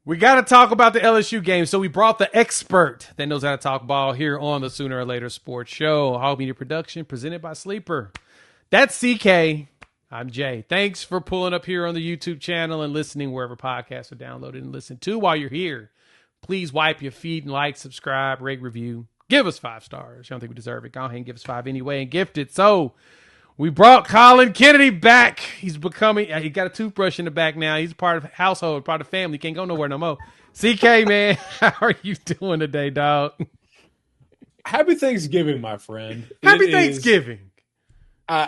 We got to talk about the LSU game. So we brought the expert that knows how to talk ball here on the Sooner or Later Sports Show. Hog Media Production presented by Sleeper. That's CK. I'm Jay. Thanks for pulling up here on the YouTube channel and listening wherever podcasts are downloaded and listened to. While you're here, please wipe your feet and like, subscribe, rate, review. Give us 5 stars. You don't think we deserve it? Go ahead and give us 5 anyway and gift it. So we brought Collin Kennedy back. He's becoming, he got a toothbrush in the back now. He's part of the household, part of the family. Can't go nowhere no more. CK, man, how are you doing today, dog? Happy Thanksgiving, my friend. Happy Thanksgiving.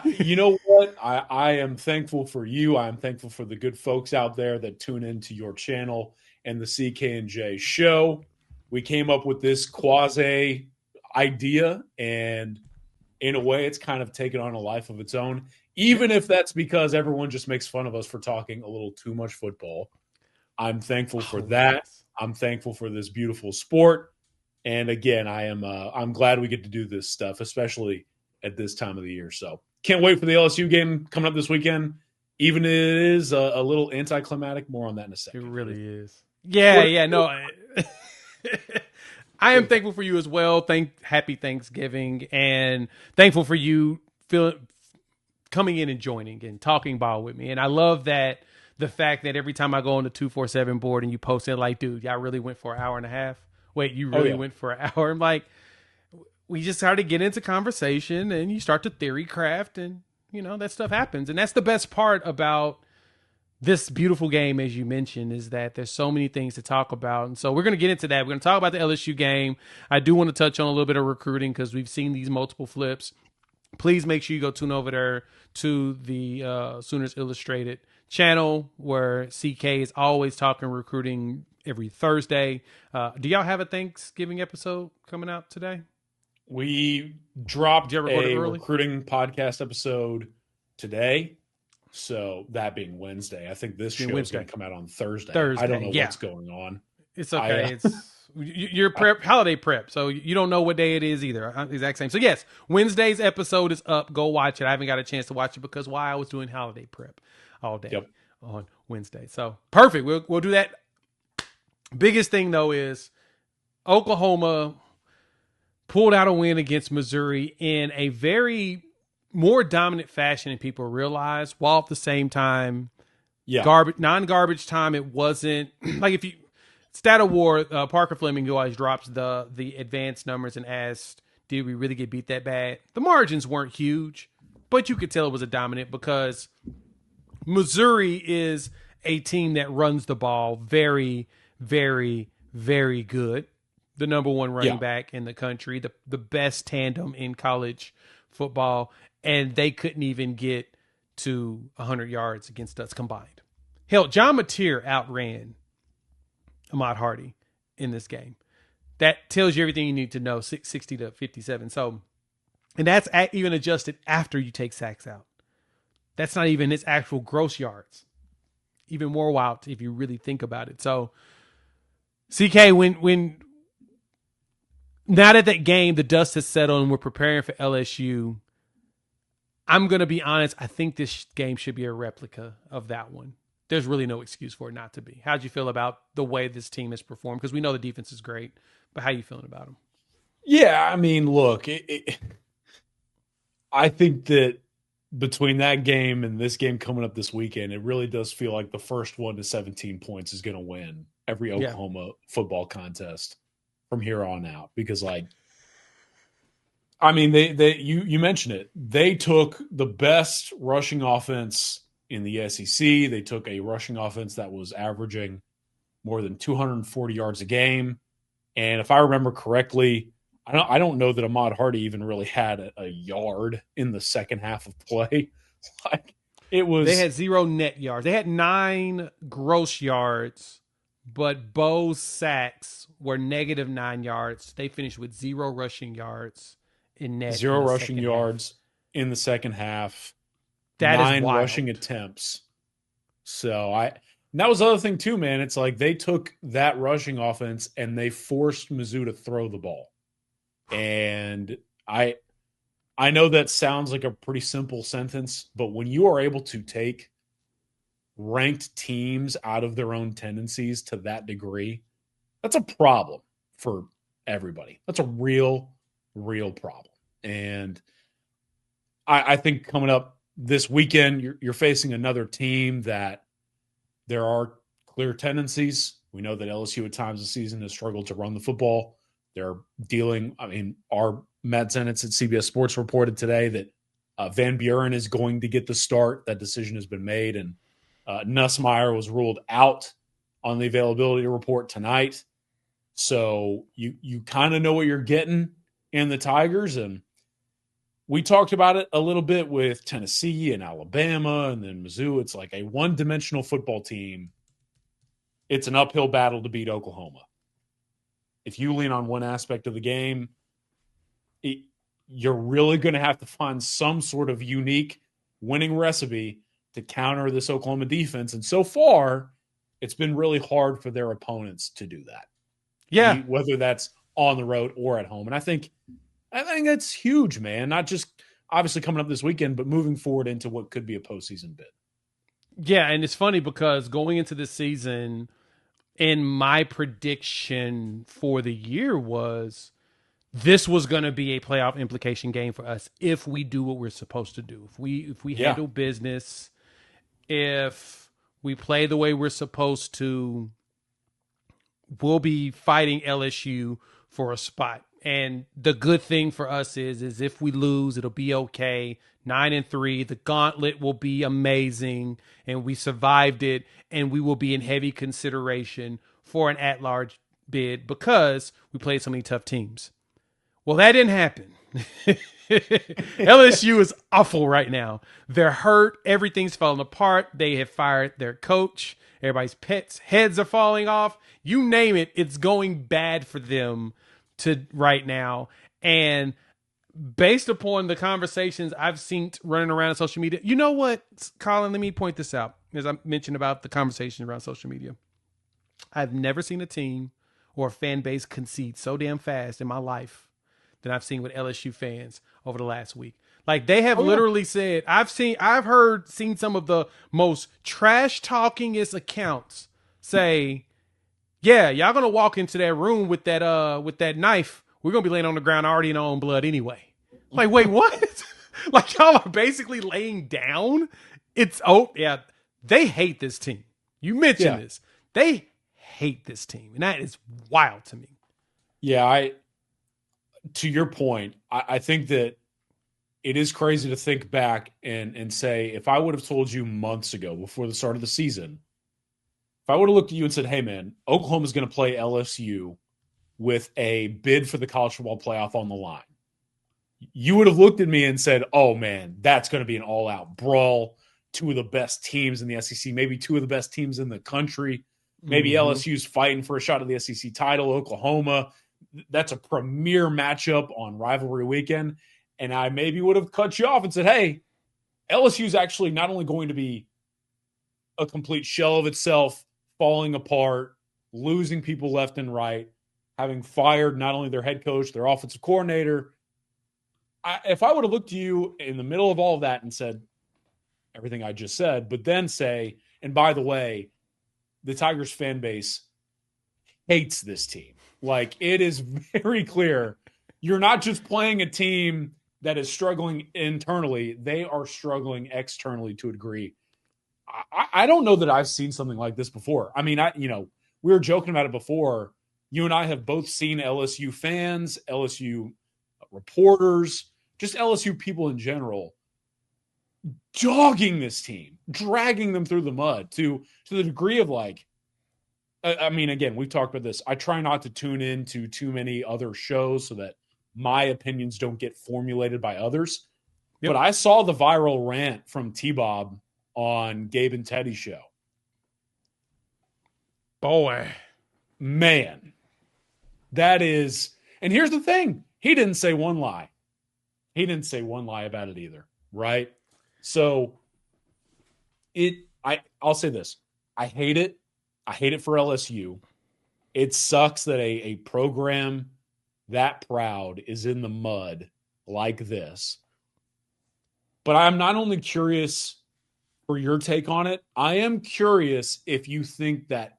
You know what? I am thankful for you. I am thankful for the good folks out there that tune into your channel and the CK and J show. We came up with this quasi idea, and in a way, it's kind of taken on a life of its own, even if that's because everyone just makes fun of us for talking a little too much football. I'm thankful for that. Yes. I'm thankful for this beautiful sport. And again, I'm glad we get to do this stuff, especially at this time of the year. So can't wait for the LSU game coming up this weekend. Even if it is a little anticlimactic, more on that in a second. It really is. Yeah, no. I am thankful for you as well. Happy Thanksgiving, and thankful for you coming in and joining and talking ball with me. And I love that the fact that every time I go on the 247 board and you post it like, dude, y'all really went for an hour and a half. Wait, you really went for an hour? I'm like, we just started to get into conversation, and you start to theory craft, and that stuff happens. And that's the best part about this beautiful game, as you mentioned, is that there's so many things to talk about. And so we're going to get into that. We're going to talk about the LSU game. I do want to touch on a little bit of recruiting because we've seen these multiple flips. Please make sure you go tune over there to the Sooners Illustrated channel, where CK is always talking recruiting every Thursday. Do y'all have a Thanksgiving episode coming out today? We dropped a recruiting podcast episode today. So that being Wednesday, I think this show is going to come out on Thursday. I don't know what's going on. It's okay. It's your holiday prep, so you don't know what day it is either. Exact same. So yes, Wednesday's episode is up. Go watch it. I haven't got a chance to watch it because I was doing holiday prep all day on Wednesday. So perfect. We'll do that. Biggest thing though is Oklahoma pulled out a win against Missouri in a very more dominant fashion than people realize, while at the same time, non-garbage time. It wasn't like if you Stat Award, Parker Fleming, who always drops the advanced numbers and asked, did we really get beat that bad? The margins weren't huge, but you could tell it was a dominant because Missouri is a team that runs the ball very, very, very good. The number one running back in the country, the best tandem in college football, and they couldn't even get to 100 yards against us combined. Hell, John Mateer outran Ahmad Hardy in this game. That tells you everything you need to know, 60 to 57. So, and that's even adjusted after you take sacks out. That's not even his actual gross yards. Even more wild if you really think about it. So, CK, when now that game, the dust has settled and we're preparing for LSU, I'm going to be honest, I think this game should be a replica of that one. There's really no excuse for it not to be. How'd you feel about the way this team has performed? Because we know the defense is great, but how are you feeling about them? Yeah, I mean, look, I think that between that game and this game coming up this weekend, it really does feel like the first 1 to 17 points is going to win every Oklahoma football contest from here on out. Because, you mentioned it. They took the best rushing offense in the SEC. They took a rushing offense that was averaging more than 240 yards a game. And if I remember correctly, I don't know that Ahmad Hardy even really had a yard in the second half of play. They had 0 net yards. They had 9 gross yards, but Bo's sacks were -9 yards. They finished with 0 rushing yards in net. 0 rushing yards in the second half. That 9 is wild. rushing attempts. So that was the other thing too, man. It's like they took that rushing offense and they forced Mizzou to throw the ball. And I know that sounds like a pretty simple sentence, but when you are able to take ranked teams out of their own tendencies to that degree, that's a problem for everybody. That's a real problem. And I think coming up this weekend, you're facing another team that there are clear tendencies. We know that LSU at times this season has struggled to run the football. They're dealing, our Matt Zenitz at CBS Sports reported today that Van Buren is going to get the start. That decision has been made, and Nussmeier was ruled out on the availability report tonight. So you kind of know what you're getting in the Tigers, and we talked about it a little bit with Tennessee and Alabama and then Mizzou. It's like a one-dimensional football team. It's an uphill battle to beat Oklahoma. If you lean on one aspect of the game, you're really going to have to find some sort of unique winning recipe to counter this Oklahoma defense. And so far, it's been really hard for their opponents to do that. Yeah. Whether that's on the road or at home. And I think that's huge, man. Not just obviously coming up this weekend, but moving forward into what could be a postseason bid. Yeah, and it's funny because going into this season, and my prediction for the year was this was going to be a playoff implication game for us if we do what we're supposed to do. If we handle business, if we play the way we're supposed to, we'll be fighting LSU for a spot. And the good thing for us is if we lose, it'll be okay. 9-3, the gauntlet will be amazing, and we survived it, and we will be in heavy consideration for an at-large bid because we played so many tough teams. Well, that didn't happen. LSU is awful right now. They're hurt. Everything's falling apart. They have fired their coach. Everybody's pets' heads are falling off. You name it, it's going bad for them right now. And based upon the conversations I've seen running around on social media, you know what, Collin, let me point this out. As I mentioned about the conversation around social media, I've never seen a team or a fan base concede so damn fast in my life than I've seen with LSU fans over the last week. Like they have literally said, I've seen some of the most trash talkingest accounts say, yeah, y'all gonna walk into that room with that knife. We're gonna be laying on the ground already in our own blood anyway. Like, wait, what? Like y'all are basically laying down. They hate this team. You mentioned this. They hate this team, and that is wild to me. Yeah, to your point, I think that it is crazy to think back and say, if I would have told you months ago before the start of the season, if I would have looked at you and said, hey, man, Oklahoma's going to play LSU with a bid for the college football playoff on the line, you would have looked at me and said, oh, man, that's going to be an all-out brawl. Two of the best teams in the SEC, maybe two of the best teams in the country. Maybe LSU's fighting for a shot at the SEC title. Oklahoma, that's a premier matchup on rivalry weekend. And I maybe would have cut you off and said, hey, LSU's actually not only going to be a complete shell of itself, falling apart, losing people left and right, having fired not only their head coach, their offensive coordinator. If I would have looked to you in the middle of all of that and said everything I just said, but then say, and by the way, the Tigers fan base hates this team. Like, it is very clear. You're not just playing a team that is struggling internally. They are struggling externally to a degree. I don't know that I've seen something like this before. I mean, we were joking about it before. You and I have both seen LSU fans, LSU reporters, just LSU people in general, dogging this team, dragging them through the mud to the degree of like, I mean, again, we've talked about this. I try not to tune into too many other shows so that my opinions don't get formulated by others. Yep. But I saw the viral rant from T-Bob on Gabe and Teddy's show. Boy. Man. That is, and here's the thing. He didn't say one lie. He didn't say one lie about it either, right? So I'll say this. I hate it. I hate it for LSU. It sucks that a program that proud is in the mud like this. But I'm not only curious for your take on it. I am curious if you think that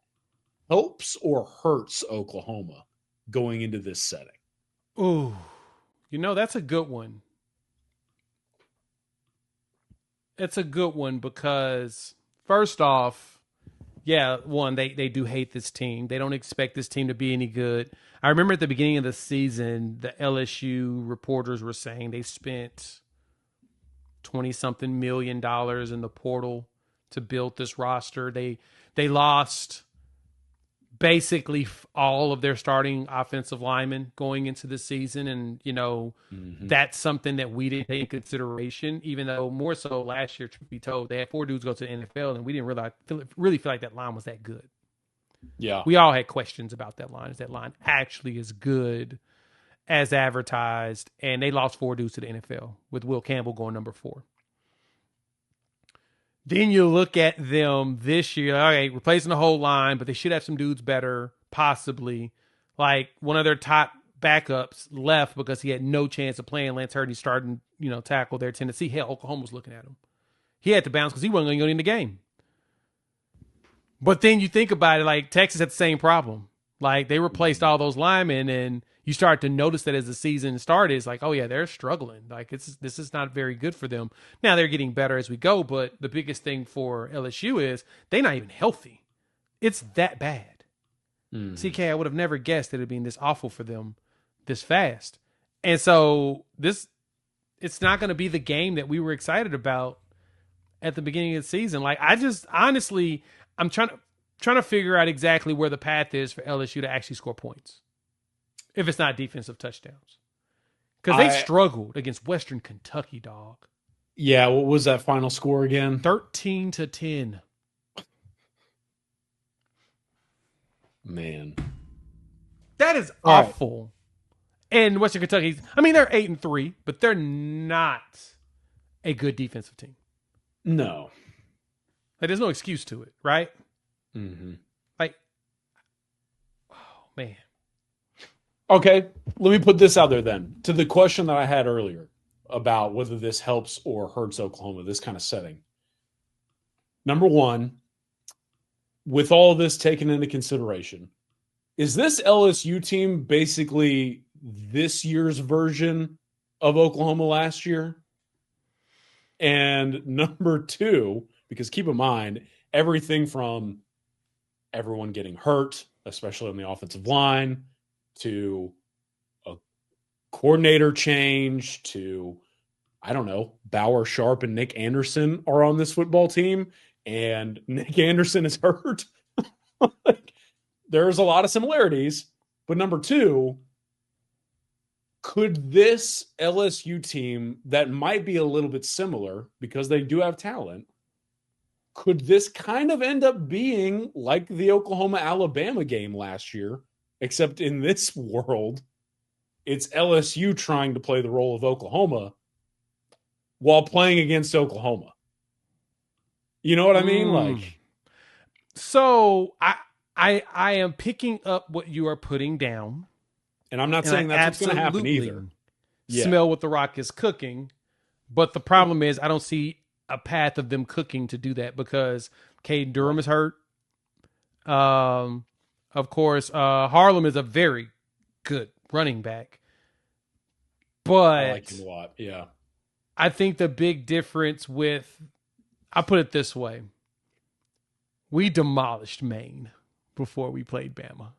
helps or hurts Oklahoma going into this setting. Ooh, that's a good one. It's a good one because first off, yeah, one, they do hate this team. They don't expect this team to be any good. I remember at the beginning of the season, the LSU reporters were saying they spent 20-something million dollars in the portal to build this roster. They lost basically all of their starting offensive linemen going into the season. And, that's something that we didn't take in consideration, even though more so last year, truth be told, they had 4 dudes go to the NFL and we didn't really feel like that line was that good. Yeah. We all had questions about that line. Is that line actually as good as advertised? And they lost 4 dudes to the NFL with Will Campbell going number 4. Then you look at them this year, okay, replacing the whole line, but they should have some dudes better, possibly. Like one of their top backups left because he had no chance of playing. Lance Hurd, starting, tackle there, Tennessee. Hell, Oklahoma was looking at him. He had to bounce because he wasn't going to go in the game. But then you think about it, like Texas had the same problem. Like they replaced all those linemen, and you start to notice that as the season started, it's like, oh yeah, they're struggling. Like this is not very good for them. Now they're getting better as we go, but the biggest thing for LSU is they're not even healthy. It's that bad. CK, I would have never guessed that it'd be this awful for them this fast. And so it's not going to be the game that we were excited about at the beginning of the season. Like I just honestly, I'm trying to figure out exactly where the path is for LSU to actually score points, if it's not defensive touchdowns, because they struggled against Western Kentucky, dog. Yeah, what was that final score again? 13-10. Man, that is awful. Right. And Western Kentucky, I mean, they're 8-3, but they're not a good defensive team. No. Like, there's no excuse to it, right? Mm-hmm. Like, oh, man. Okay, let me put this out there then. To the question that I had earlier about whether this helps or hurts Oklahoma, this kind of setting. Number one, with all of this taken into consideration, is this LSU team basically this year's version of Oklahoma last year? And number two, because keep in mind, everything from everyone getting hurt, especially on the offensive line, to a coordinator change, to, I don't know, Bauer, Sharp, and Nick Anderson are on this football team, and Nick Anderson is hurt. There's a lot of similarities. But number two, could this LSU team that might be a little bit similar because they do have talent, could this kind of end up being like the Oklahoma-Alabama game last year, except in this world, it's LSU trying to play the role of Oklahoma while playing against Oklahoma? You know what I mean? Like, so I am picking up what you are putting down. And I'm not saying that's what's going to happen either. Smell what the Rock is cooking. But the problem is I don't see a path of them cooking to do that because Caden Durham is hurt. Of course, Harlem is a very good running back. But I like him a lot, yeah. I think the big difference I'll put it this way. We demolished Maine before we played Bama.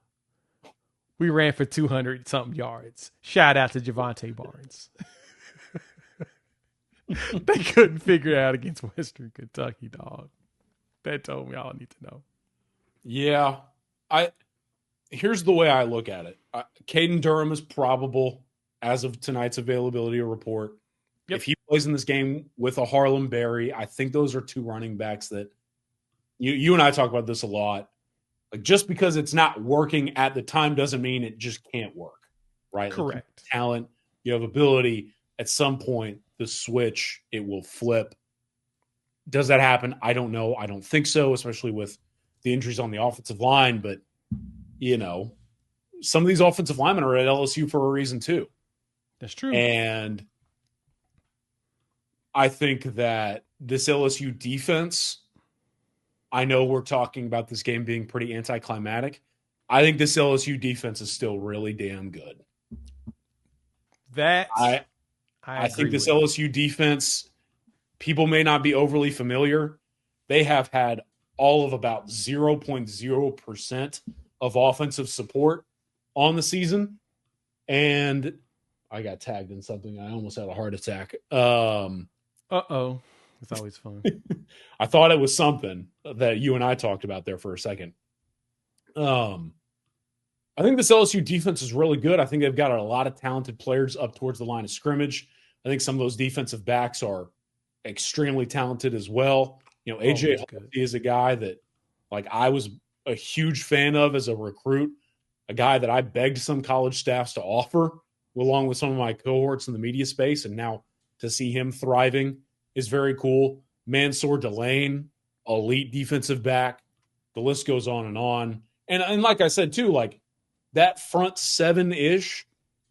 We ran for 200-something yards. Shout out to Javonte Barnes. They couldn't figure it out against Western Kentucky, dog. That told me all I need to know. Yeah. Here's the way I look at it. Caden Durham is probable as of tonight's availability report. Yep. If he plays in this game with a Harlem Berry, I think those are two running backs that you and I talk about this a lot. Like, just because it's not working at the time doesn't mean it just can't work, right? Correct. Like, talent, you have ability. At some point, the switch, it will flip. Does that happen? I don't know. I don't think so, especially with the injuries on the offensive line. But, some of these offensive linemen are at LSU for a reason too. That's true. And I think that this LSU defense, I know we're talking about this game being pretty anticlimactic. I think this LSU defense is still really damn good. That I I think agree this with. LSU defense, people may not be overly familiar. They have had all of about 0.0% of offensive support on the season. And I got tagged in something. I almost had a heart attack. Uh-oh. It's always fun. I thought it was something that you and I talked about there for a second. I think this LSU defense is really good. I think they've got a lot of talented players up towards the line of scrimmage. I think some of those defensive backs are extremely talented as well. You know, AJ Halsey is a guy that, like, I was a huge fan of as a recruit, a guy that I begged some college staffs to offer along with some of my cohorts in the media space. And now to see him thriving is very cool. Mansour Delane, elite defensive back. The list goes on and on. And like I said, too, like, that front seven-ish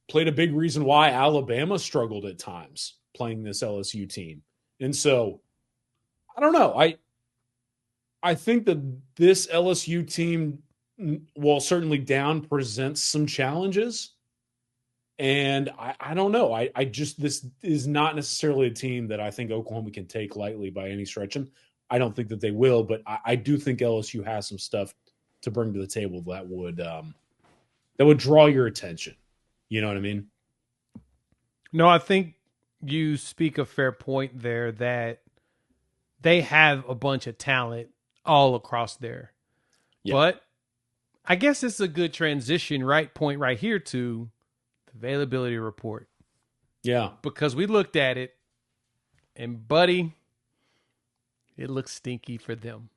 played a big reason why Alabama struggled at times playing this LSU team. And so, I don't know. I think that this LSU team, while certainly down, presents some challenges. And I don't know. I just, this is not necessarily a team that I think Oklahoma can take lightly by any stretch. And I don't think that they will, but I do think LSU has some stuff to bring to the table that would draw your attention. You know what I mean? No, I think you speak a fair point there that they have a bunch of talent all across there. Yeah. But I guess it's a good transition point right here to the availability report. Yeah. Because we looked at it and, buddy, it looks stinky for them.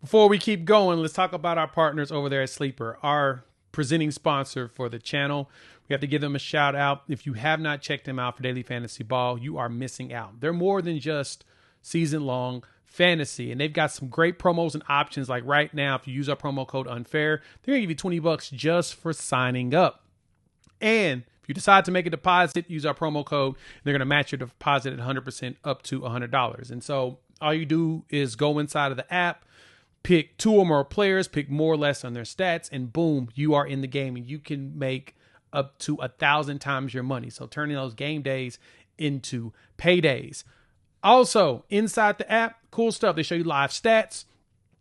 Before we keep going, let's talk about our partners over there at Sleeper, our presenting sponsor for the channel. We have to give them a shout out. If you have not checked them out for Daily Fantasy Ball, you are missing out. They're more than just season-long fantasy, and they've got some great promos and options. Like right now, if you use our promo code UNFAIR, they're going to give you $20 just for signing up. And if you decide to make a deposit, use our promo code. They're going to match your deposit at 100% up to $100. And so all you do is go inside of the app, pick two or more players, pick more or less on their stats, and boom, you are in the game, and you can make up to 1,000 times your money. So turning those game days into paydays. Also, inside the app, cool stuff. They show you live stats.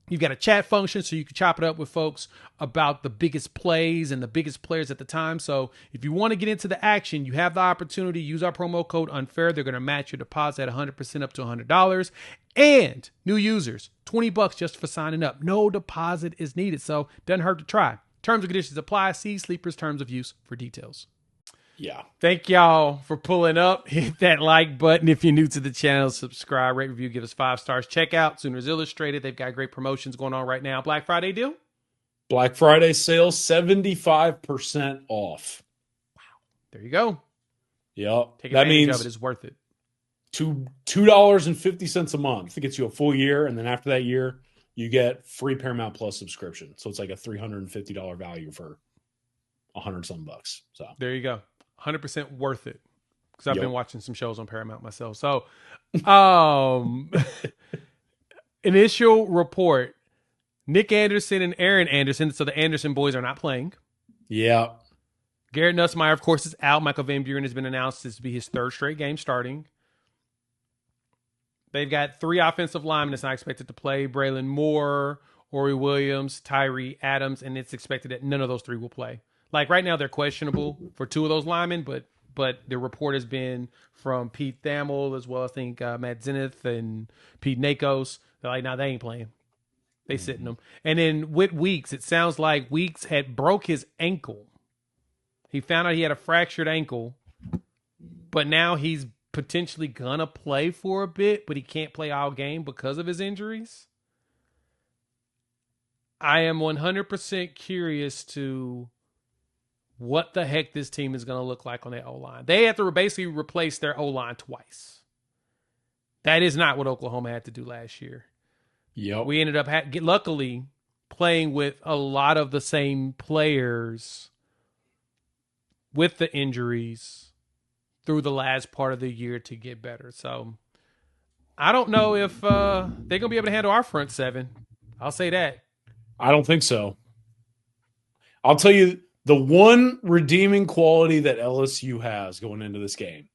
You've got a chat function so you can chop it up with folks about the biggest plays and the biggest players at the time. So if you want to get into the action, you have the opportunity. Use our promo code UNFAIR. They're going to match your deposit at 100% up to $100. And new users, $20 just for signing up. No deposit is needed, so doesn't hurt to try. Terms and conditions apply. See Sleeper's terms of use for details. Yeah. Thank y'all for pulling up. Hit that like button if you're new to the channel. Subscribe, rate, review, give us 5 stars. Check out Sooners Illustrated. They've got great promotions going on right now. Black Friday deal? Black Friday sale, 75% off. Wow. There you go. Yep. Take advantage of it. It's worth it. $2.50 a month. It gets you a full year, and then after that year, you get free Paramount Plus subscription. So it's like a $350 value for $100-some. So there you go. 100% worth it. Because I've been watching some shows on Paramount myself. So, initial report: Nick Anderson and Aaron Anderson. So the Anderson boys are not playing. Yeah. Garrett Nussmeier, of course, is out. Michael Van Buren has been announced to be his 3rd straight game starting. They've got 3 offensive linemen that's not expected to play: Braylon Moore, Ori Williams, Tyree Adams, and it's expected that none of those 3 will play. Like right now, they're questionable for 2 of those linemen, but the report has been from Pete Thamel as well as I think Matt Zenith and Pete Nakos. They're like, nah, they ain't playing. They sitting them. And then with Weeks, it sounds like Weeks had broke his ankle. He found out he had a fractured ankle, but now he's potentially gonna play for a bit, but he can't play all game because of his injuries. I am 100% curious to what the heck this team is going to look like on their O-line. They have to basically replace their O-line twice. That is not what Oklahoma had to do last year. Yep. We ended up, luckily, playing with a lot of the same players with the injuries through the last part of the year to get better. So I don't know if they're gonna be able to handle our front seven. I'll say that. I don't think so. I'll tell you the one redeeming quality that LSU has going into this game.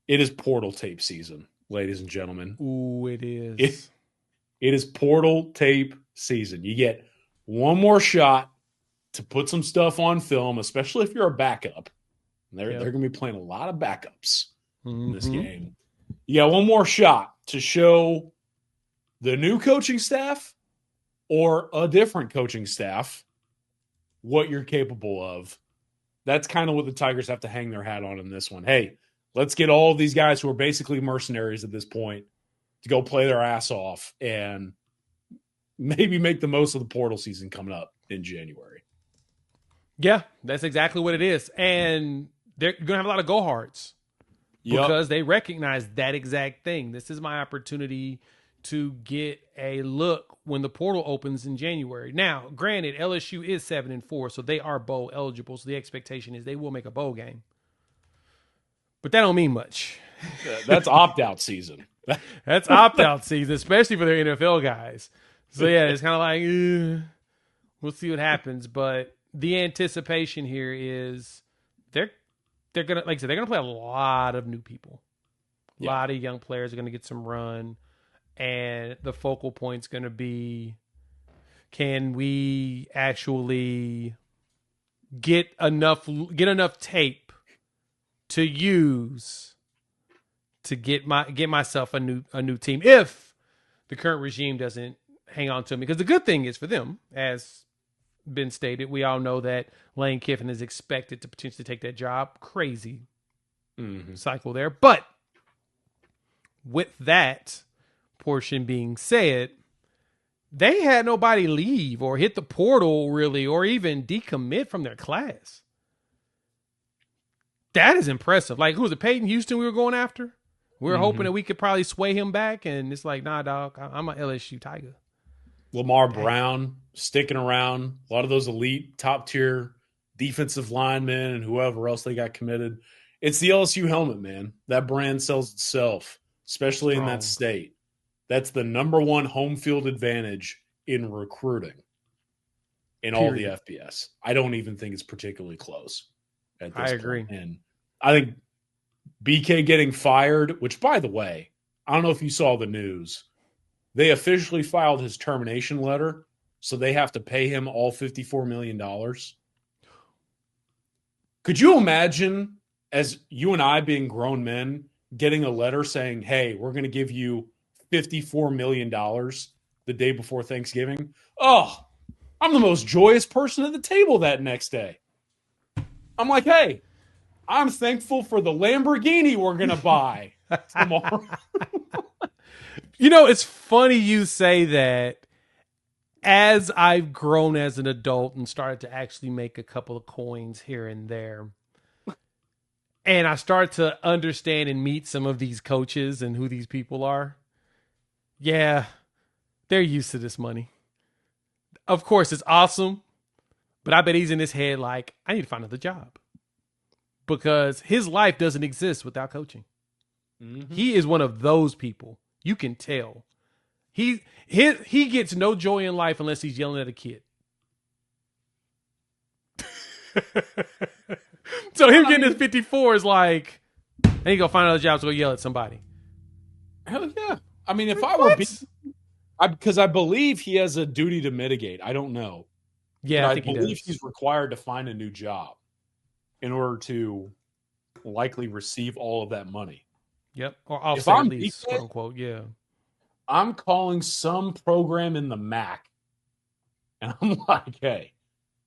It is portal tape season, ladies and gentlemen. Ooh, it is. It is portal tape season. You get one more shot to put some stuff on film, especially if you're a backup. They're going to be playing a lot of backups in this game. You got one more shot to show the new coaching staff or a different coaching staff what you're capable of. That's kind of what the Tigers have to hang their hat on in this one. Hey, let's get all of these guys who are basically mercenaries at this point to go play their ass off and maybe make the most of the portal season coming up in January. Yeah, that's exactly what it is. And they're going to have a lot of go-hards because they recognize that exact thing. This is my opportunity to get a look when the portal opens in January. Now, granted, LSU is 7-4, so they are bowl eligible. So the expectation is they will make a bowl game. But that don't mean much. That's opt-out season. That's opt-out season, especially for their NFL guys. So, yeah, it's kind of like, we'll see what happens. But the anticipation here is they're going to, like I said, they're going to play a lot of new people. A lot of young players are going to get some run. And the focal point's going to be, can we actually get enough tape to use to get myself a new team if the current regime doesn't hang on to me? Because the good thing is for them, as been stated, we all know that Lane Kiffin is expected to potentially take that job. Crazy cycle there. But with that portion being said, they had nobody leave or hit the portal really, or even decommit from their class. That is impressive. Like, who was it? Peyton Houston we were going after? We were hoping that we could probably sway him back, and it's like, nah, dog, I'm an LSU Tiger. Lamar Brown sticking around. A lot of those elite, top-tier defensive linemen and whoever else they got committed. It's the LSU helmet, man. That brand sells itself, especially in that state. That's the number one home field advantage in recruiting in all the FBS. I don't even think it's particularly close at this point. And I think BK getting fired, which, by the way, I don't know if you saw the news. They officially filed his termination letter, so they have to pay him all $54 million. Could you imagine, as you and I being grown men, getting a letter saying, hey, we're going to give you $54 million the day before Thanksgiving? Oh, I'm the most joyous person at the table that next day. I'm like, hey, I'm thankful for the Lamborghini we're going to buy tomorrow. You know, it's funny you say that. As I've grown as an adult and started to actually make a couple of coins here and there, and I start to understand and meet some of these coaches and who these people are, yeah, they're used to this money. Of course, it's awesome, but I bet he's in his head like, I need to find another job. Because his life doesn't exist without coaching. He is one of those people. You can tell. He gets no joy in life unless he's yelling at a kid. So him getting his 54 is like, I need to go find another job to go yell at somebody. Hell yeah. I mean, if I were because I believe he has a duty to mitigate. I don't know. Yeah, I believe he's required to find a new job in order to likely receive all of that money. Yep. Or offset at least, quote unquote. Yeah. I'm calling some program in the MAC, and I'm like, hey,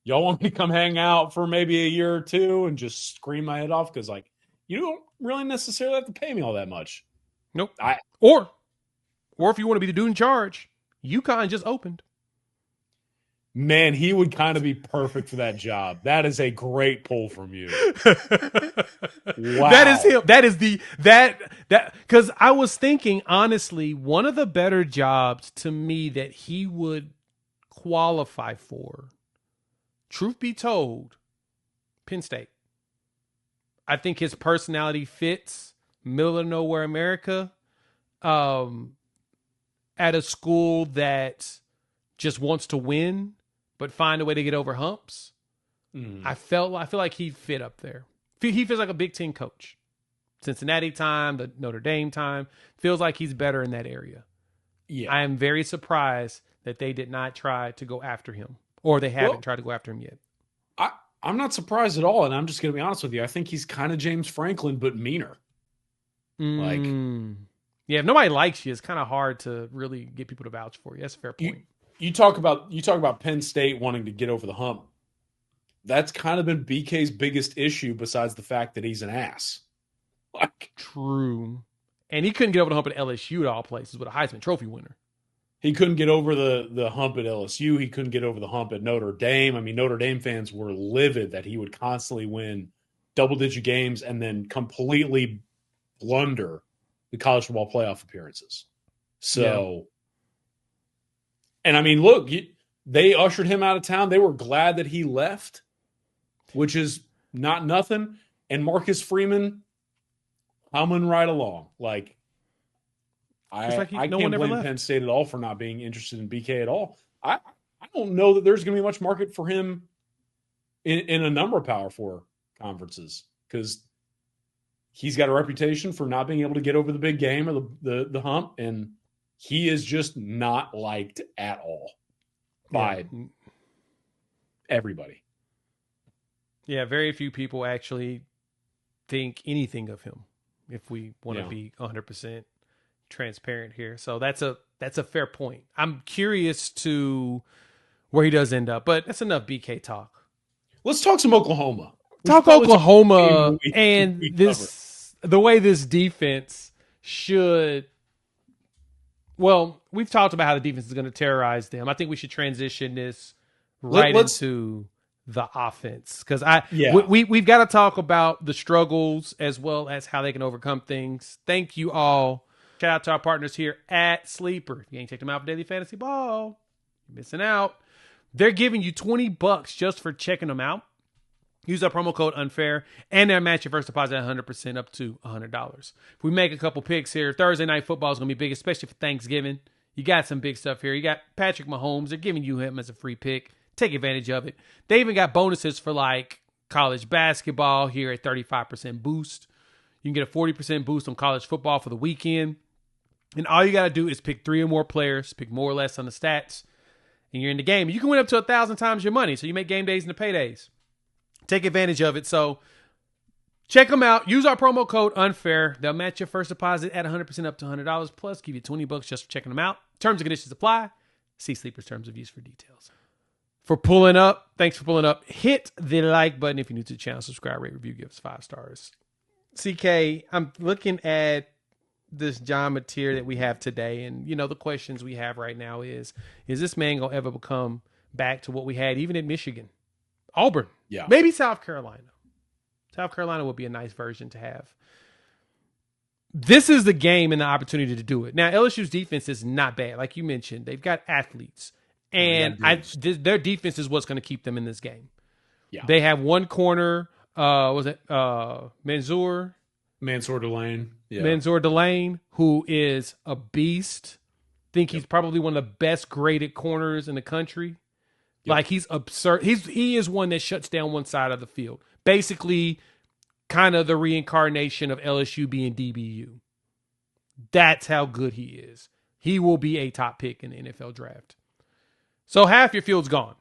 y'all want me to come hang out for maybe a year or two and just scream my head off? Because, like, you don't really necessarily have to pay me all that much. Nope. Or if you want to be the dude in charge, UConn just opened. Man, he would kind of be perfect for that job. That is a great pull from you. Wow. That is him. That is because I was thinking, honestly, one of the better jobs to me that he would qualify for, truth be told, Penn State. I think his personality fits middle of nowhere America. um, at a school that just wants to win, but find a way to get over humps. I feel like he'd fit up there. He feels like a Big Ten coach. Cincinnati time, the Notre Dame time, feels like he's better in that area. Yeah. I am very surprised that they did not try to go after him, or they haven't tried to go after him yet. I'm not surprised at all, and I'm just going to be honest with you. I think he's kind of James Franklin, but meaner. Like, yeah, if nobody likes you, it's kind of hard to really get people to vouch for you. That's a fair point. You talk about Penn State wanting to get over the hump. That's kind of been BK's biggest issue, besides the fact that he's an ass. Like, true, and he couldn't get over the hump at LSU at all places with a Heisman Trophy winner. He couldn't get over the hump at LSU. He couldn't get over the hump at Notre Dame. I mean, Notre Dame fans were livid that he would constantly win double-digit games and then completely blunder the college football playoff appearances. So, and I mean, look, they ushered him out of town. They were glad that he left, which is not nothing. And Marcus Freeman humming right along. Like, I can't blame Penn State at all for not being interested in BK at all. I don't know that there's going to be much market for him in a number of Power Four conferences, because he's got a reputation for not being able to get over the big game or the hump, and he is just not liked at all by everybody. Yeah, very few people actually think anything of him, if we want to be 100% transparent here. So that's a fair point. I'm curious to where he does end up, but that's enough BK talk. Let's talk some Oklahoma. Talk Oklahoma and the way this defense should. Well, we've talked about how the defense is going to terrorize them. I think we should transition this into the offense, because we've got to talk about the struggles as well as how they can overcome things. Thank you all. Shout out to our partners here at Sleeper. If you ain't checked them out for Daily Fantasy Ball, you're missing out. They're giving you $20 just for checking them out. Use our promo code UNFAIR, and they'll match your first deposit 100% up to $100. If we make a couple picks here, Thursday Night Football is going to be big, especially for Thanksgiving. You got some big stuff here. You got Patrick Mahomes. They're giving you him as a free pick. Take advantage of it. They even got bonuses for like college basketball here at 35% boost. You can get a 40% boost on college football for the weekend. And all you got to do is pick 3 or more players, pick more or less on the stats, and you're in the game. You can win up to 1,000 times your money, so you make game days into paydays. Take advantage of it. So check them out. Use our promo code UNFAIR. They'll match your first deposit at 100% up to $100, plus give you $20 just for checking them out. Terms and conditions apply. See Sleeper's terms of use for details. Thanks for pulling up. Hit the like button if you're new to the channel. Subscribe, rate, review, give us 5 stars. CK, I'm looking at this John Mateer that we have today, and the questions we have right now is this man gonna ever become back to what we had even in Michigan, Auburn, maybe South Carolina? South Carolina would be a nice version to have. This is the game and the opportunity to do it. Now, LSU's defense is not bad, like you mentioned. They've got athletes, and their defense is what's going to keep them in this game. They have one corner. Mansour Delane. Mansour Delane, who is a beast. Think he's probably one of the best graded corners in the country. Like, he's absurd. He is one that shuts down one side of the field. Basically, kind of the reincarnation of LSU being DBU. That's how good he is. He will be a top pick in the NFL draft. So half your field's gone.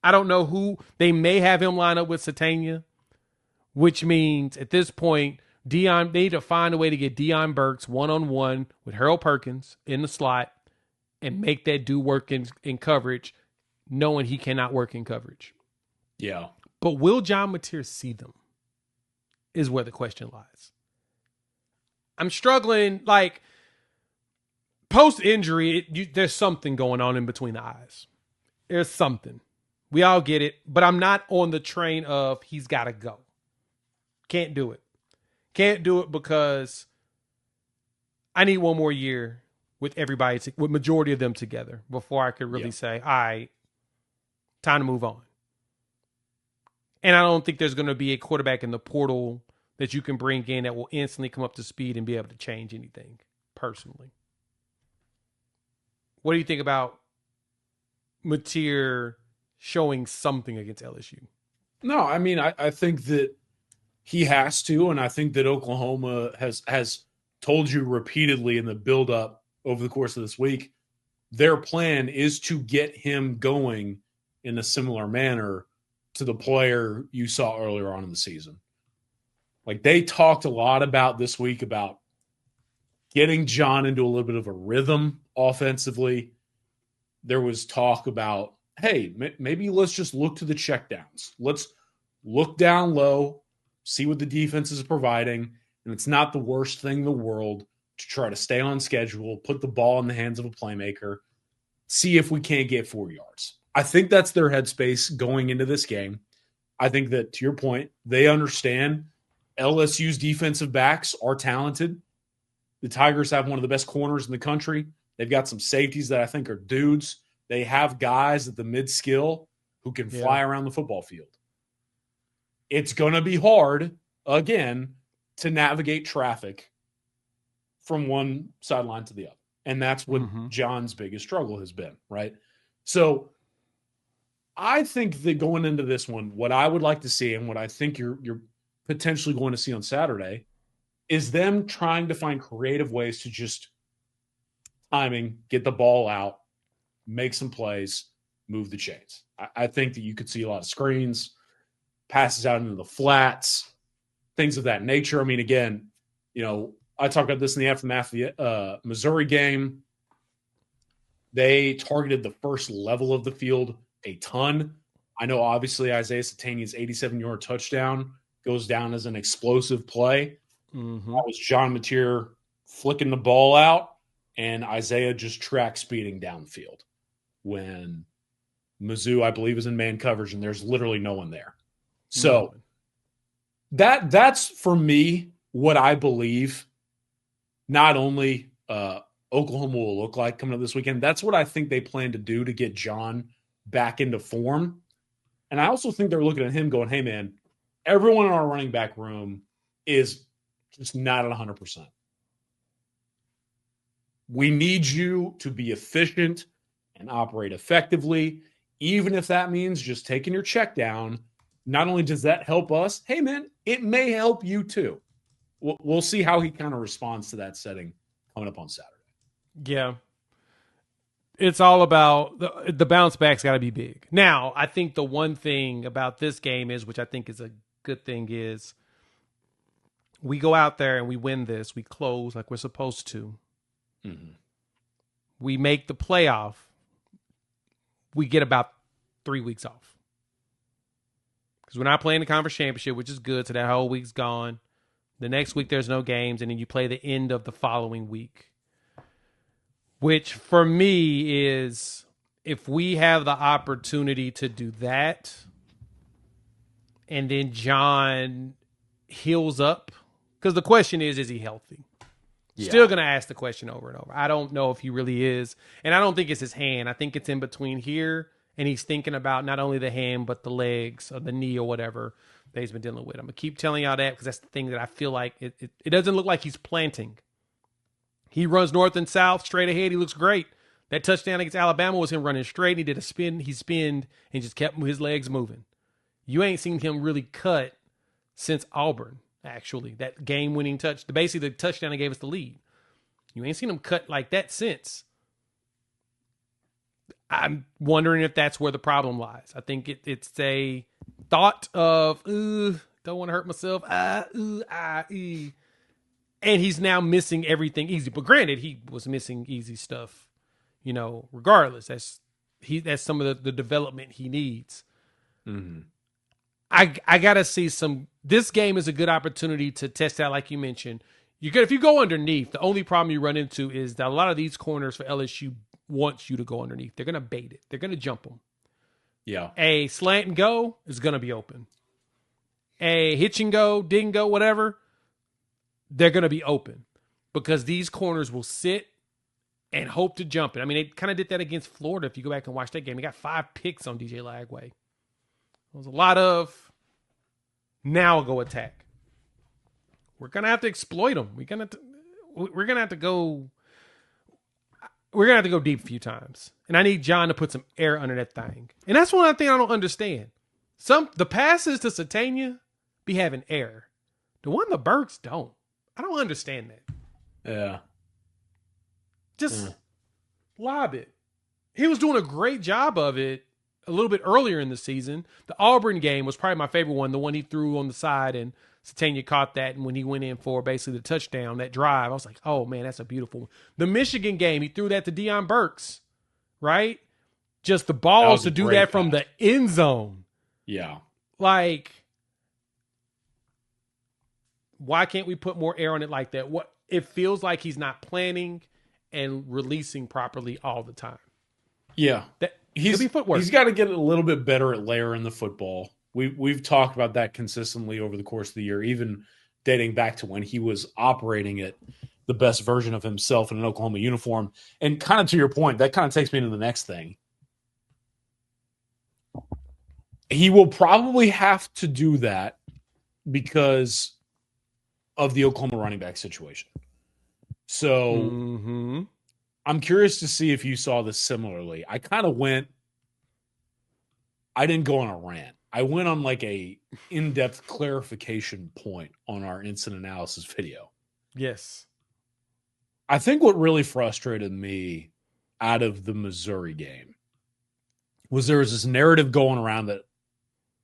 I don't know who. They may have him line up with Satania, which means at this point, they need to find a way to get Deion Burks one-on-one with Harold Perkins in the slot and make that dude work in coverage, knowing he cannot work in coverage. Yeah. But will John Mateer see them is where the question lies. I'm struggling. Like, post-injury, there's something going on in between the eyes. There's something. We all get it. But I'm not on the train of he's got to go. Can't do it. Can't do it because I need one more year with everybody, with majority of them together before I could really say, all right, time to move on. And I don't think there's going to be a quarterback in the portal that you can bring in that will instantly come up to speed and be able to change anything, personally. What do you think about Mateer showing something against LSU? No, I mean, I think that he has to, and I think that Oklahoma has told you repeatedly in the buildup over the course of this week, their plan is to get him going in a similar manner to the player you saw earlier on in the season. Like, they talked a lot about this week about getting John into a little bit of a rhythm offensively. There was talk about, hey, maybe let's just look to the checkdowns. Let's look down low, see what the defense is providing, and it's not the worst thing in the world to try to stay on schedule, put the ball in the hands of a playmaker, see if we can't get 4 yards. I think that's their headspace going into this game. I think that, to your point, they understand LSU's defensive backs are talented. The Tigers have one of the best corners in the country. They've got some safeties that I think are dudes. They have guys at the mid-skill who can fly around the football field. It's going to be hard, again, to navigate traffic from one sideline to the other. And that's what John's biggest struggle has been, right? So I think that going into this one, what I would like to see and what I think you're potentially going to see on Saturday is them trying to find creative ways to just timing, get the ball out, make some plays, move the chains. I think that you could see a lot of screens, passes out into the flats, things of that nature. I mean, again, I talked about this in the aftermath of the Missouri game. They targeted the first level of the field a ton. I know, obviously, Isaiah Satania's 87-yard touchdown goes down as an explosive play. That was John Mateer flicking the ball out and Isaiah just track speeding downfield when Mizzou, I believe, is in man coverage and there's literally no one there. So that's, for me, what I believe not only Oklahoma will look like coming up this weekend. That's what I think they plan to do to get John back into form. And I also think they're looking at him going, hey, man, everyone in our running back room is just not at 100%. We need you to be efficient and operate effectively, even if that means just taking your check down. Not only does that help us, hey, man, it may help you too. We'll see how he kind of responds to that setting coming up on Saturday. Yeah. It's all about the bounce back's got to be big. Now, I think the one thing about this game is, which I think is a good thing, is we go out there and we win this. We close like we're supposed to. We make the playoff. We get about 3 weeks off. Because we're not playing the conference championship, which is good. So that whole week's gone. The next week, there's no games. And then you play the end of the following week. Which, for me, is if we have the opportunity to do that, and then John heals up. Because the question is he healthy? Yeah. Still going to ask the question over and over. I don't know if he really is. And I don't think it's his hand. I think it's in between here, and he's thinking about not only the hand, but the legs or the knee or whatever that he's been dealing with. I'm going to keep telling y'all that because that's the thing that I feel like it doesn't look like he's planting. He runs north and south, straight ahead. He looks great. That touchdown against Alabama was him running straight. He did a spin. He spinned and just kept his legs moving. You ain't seen him really cut since Auburn, actually. That game-winning touch. Basically, the touchdown that gave us the lead. You ain't seen him cut like that since. I'm wondering if that's where the problem lies. I think it's a thought of, don't want to hurt myself. And he's now missing everything easy. But granted, he was missing easy stuff, regardless. That's some of the development he needs. Mm-hmm. I got to see this game is a good opportunity to test out, like you mentioned. If you go underneath, the only problem you run into is that a lot of these corners for LSU wants you to go underneath. They're going to bait it. They're going to jump them. Yeah. A slant and go is going to be open. A hitch and go, dig and go, whatever, they're going to be open because these corners will sit and hope to jump it. I mean, they kind of did that against Florida. If you go back and watch that game, they got 5 picks on DJ Lagway. There was a lot of now go attack. We're going to have to exploit them. we're gonna have to go. We're gonna have to go deep a few times, and I need John to put some air under that thing. And that's one thing I don't understand. The passes to Satania be having air. The one the Burks don't. I don't understand that. Yeah. Just lob it. He was doing a great job of it a little bit earlier in the season. The Auburn game was probably my favorite one, the one he threw on the side and Satania caught that, and when he went in for basically the touchdown, that drive, I was like, oh, man, that's a beautiful one. The Michigan game, he threw that to Deion Burks, right? Just the balls to do that from the end zone. Yeah. Like, why can't we put more air on it like that? It feels like he's not planning and releasing properly all the time. Yeah. He's got to get a little bit better at layering the football. We've talked about that consistently over the course of the year, even dating back to when he was operating at the best version of himself in an Oklahoma uniform. And kind of to your point, that kind of takes me to the next thing. He will probably have to do that because of the Oklahoma running back situation. So I'm curious to see if you saw this similarly. I didn't go on a rant. I went on like a in-depth clarification point on our instant analysis video. Yes. I think what really frustrated me out of the Missouri game was there was this narrative going around that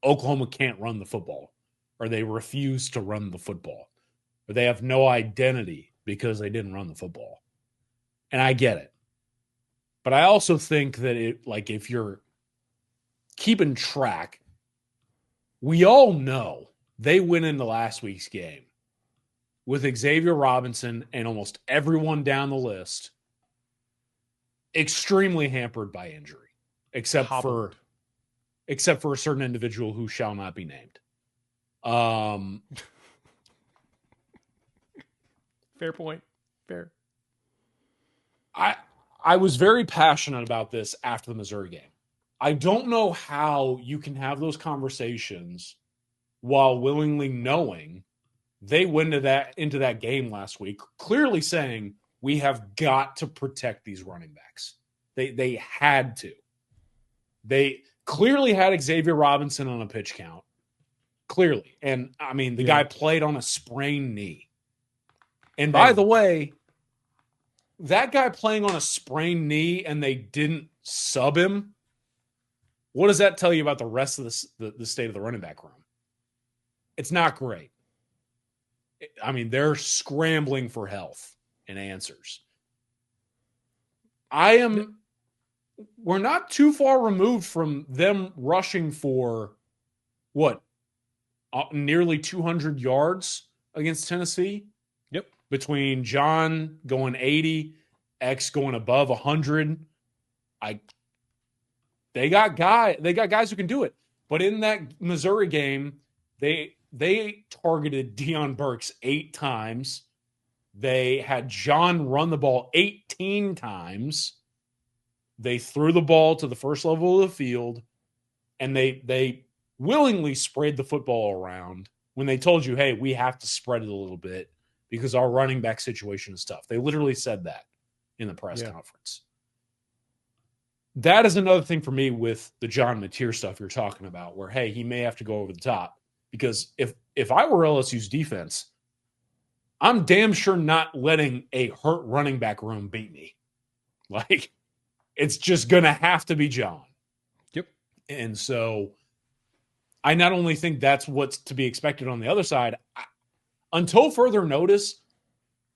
Oklahoma can't run the football, or they refuse to run the football, or they have no identity because they didn't run the football. And I get it. But I also think that if you're keeping track, we all know they went into last week's game with Xavier Robinson and almost everyone down the list extremely hampered by injury, except for a certain individual who shall not be named. Fair point. Fair. I was very passionate about this after the Missouri game. I don't know how you can have those conversations while willingly knowing they went into that game last week, clearly saying we have got to protect these running backs. They had to. They clearly had Xavier Robinson on a pitch count. Clearly. And, I mean, the guy played on a sprained knee. And by the way, that guy playing on a sprained knee and they didn't sub him, what does that tell you about the rest of the state of the running back room? It's not great. I mean, they're scrambling for health and answers. We're not too far removed from them rushing for nearly 200 yards against Tennessee. Yep. Between John going 80, X going above 100. They got guys who can do it. But in that Missouri game, they targeted Deion Burks 8 times. They had John run the ball 18 times. They threw the ball to the first level of the field, and they willingly sprayed the football around when they told you, hey, we have to spread it a little bit because our running back situation is tough. They literally said that in the press conference. That is another thing for me with the John Mateer stuff you're talking about, where, hey, he may have to go over the top. Because if I were LSU's defense, I'm damn sure not letting a hurt running back room beat me. Like, it's just going to have to be John. Yep. And so I not only think that's what's to be expected on the other side, until further notice,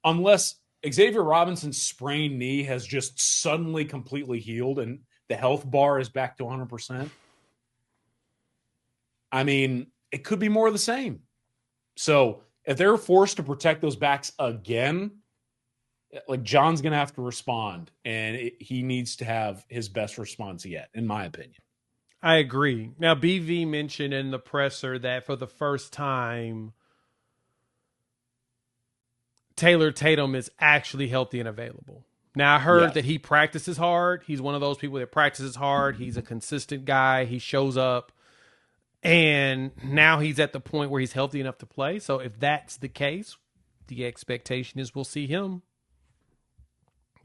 unless Xavier Robinson's sprained knee has just suddenly completely healed and the health bar is back to 100%, I mean, it could be more of the same. So if they're forced to protect those backs again, like, John's going to have to respond, and he needs to have his best response yet, in my opinion. I agree. Now, BV mentioned in the presser that for the first time, Taylor Tatum is actually healthy and available. Now, I heard that he practices hard. He's one of those people that practices hard. He's a consistent guy. He shows up. And now he's at the point where he's healthy enough to play. So if that's the case, the expectation is we'll see him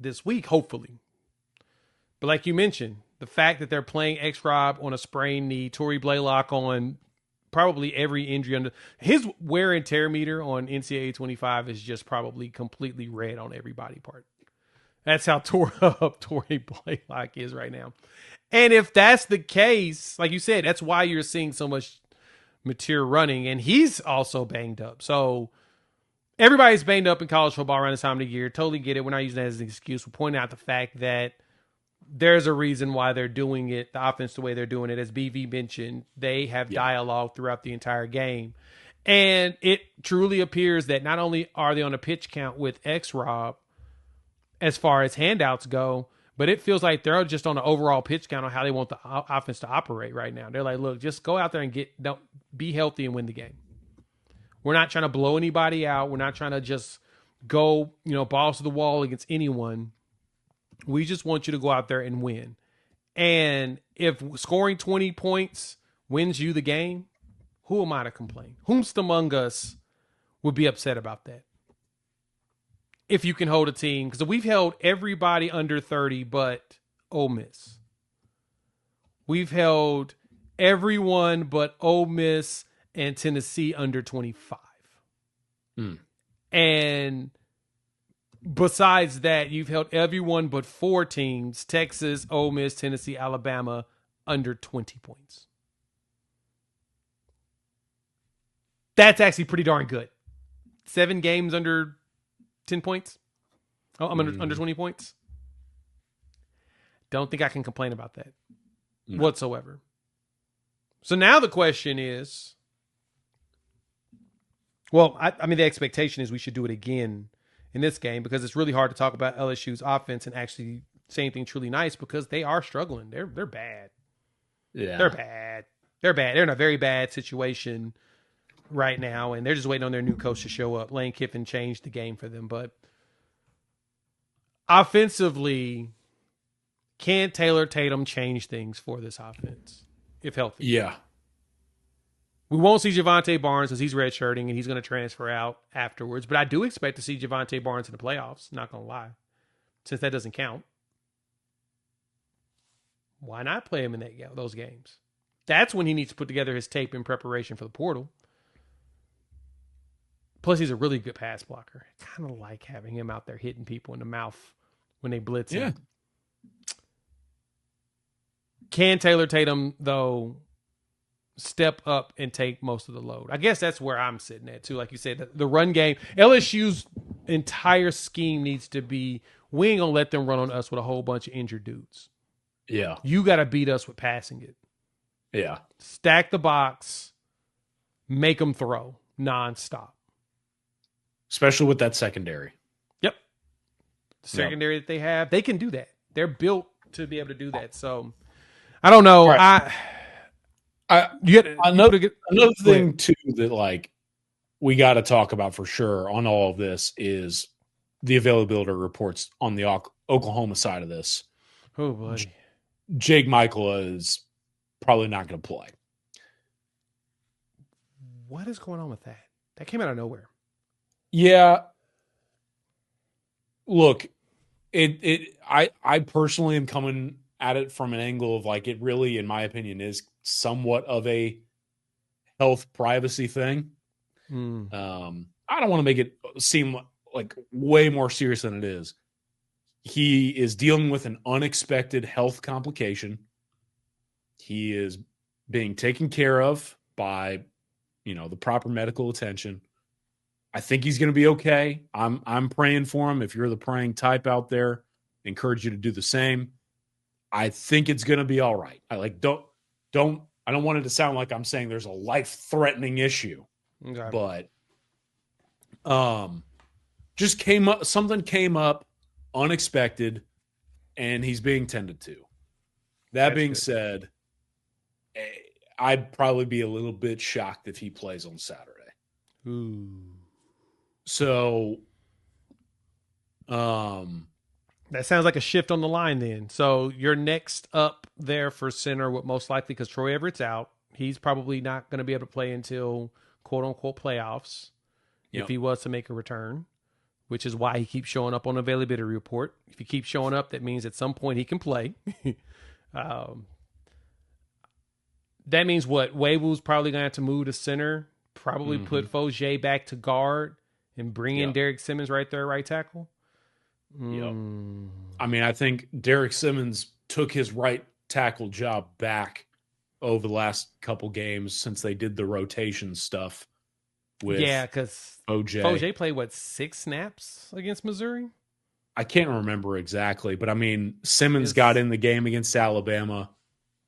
this week, hopefully. But like you mentioned, the fact that they're playing X-Rob on a sprained knee, Torrey Blaylock on probably every injury under his wear and tear meter on NCAA 25 is just probably completely red on every body part. That's how tore up Torrey Blaylock is right now. And if that's the case, like you said, that's why you're seeing so much mature running, and he's also banged up. So everybody's banged up in college football around this time of the year. Totally get it. We're not using that as an excuse. We're pointing out the fact that there's a reason why they're doing it, the offense the way they're doing it. As BV mentioned, they have dialogue throughout the entire game. And it truly appears that not only are they on a pitch count with X-Rob as far as handouts go, but it feels like they're just on an overall pitch count on how they want the offense to operate right now. They're like, look, just go out there and don't be healthy and win the game. We're not trying to blow anybody out. We're not trying to just go, balls to the wall against anyone. We just want you to go out there and win. And if scoring 20 points wins you the game, who am I to complain? Whomst among us would be upset about that? If you can hold a team, because we've held everybody under 30 but Ole Miss. We've held everyone but Ole Miss and Tennessee under 25. And besides that, you've held everyone but 4 teams, Texas, Ole Miss, Tennessee, Alabama, under 20 points. That's actually pretty darn good. 7 games under 10 points. Oh, I'm under 20 points. Don't think I can complain about that whatsoever. So now the question is, well, I mean, the expectation is we should do it again in this game because it's really hard to talk about LSU's offense and actually say anything truly nice because they are struggling. They're bad. Yeah. They're bad. They're in a very bad situation right now, and they're just waiting on their new coach to show up. Lane Kiffin changed the game for them, but offensively, can Taylor Tatum change things for this offense if healthy? Yeah. We won't see Javonte Barnes because he's redshirting and he's going to transfer out afterwards. But I do expect to see Javonte Barnes in the playoffs, not going to lie, since that doesn't count. Why not play him in those games? That's when he needs to put together his tape in preparation for the portal. Plus, he's a really good pass blocker. I kind of like having him out there hitting people in the mouth when they blitz him. Can Taylor Tatum, though, step up and take most of the load? I guess that's where I'm sitting at, too. Like you said, the run game, LSU's entire scheme needs to be, we ain't going to let them run on us with a whole bunch of injured dudes. Yeah. You got to beat us with passing it. Yeah. Stack the box, make them throw nonstop. Especially with that secondary. Yep. The secondary that they have, they can do that. They're built to be able to do that. So, I don't know. Right. Another thing, too, that, we got to talk about for sure on all of this is the availability reports on the Oklahoma side of this. Oh, boy. Jake Maikkula is probably not going to play. What is going on with that? That came out of nowhere. Yeah. Look, I personally am coming at it from an angle of it really, in my opinion, is somewhat of a health privacy thing. I don't want to make it seem like way more serious than it is. He is dealing with an unexpected health complication. He is being taken care of by, the proper medical attention. I think he's going to be okay. I'm praying for him. If you're the praying type out there, I encourage you to do the same. I think it's going to be all right. I don't want it to sound like I'm saying there's a life-threatening issue. Okay. But something came up unexpected, and he's being tended to. That's being said, I'd probably be a little bit shocked if he plays on Saturday. Ooh. So, that sounds like a shift on the line then. So you're next up there for center, what most likely, because Troy Everett's out. He's probably not going to be able to play until quote unquote playoffs if he was to make a return. which is why he keeps showing up on the availability report. If he keeps showing up, that means at some point he can play. That means what? Nwaiwu's probably going to have to move to center, probably put Fogier back to guard, and bring in Derek Simmons right there, right tackle. Yep. I mean, I think Derek Simmons took his right tackle job back over the last couple games since they did the rotation stuff with because Fogier played, 6 snaps against Missouri? I can't remember exactly, but I mean, Simmons got in the game against Alabama,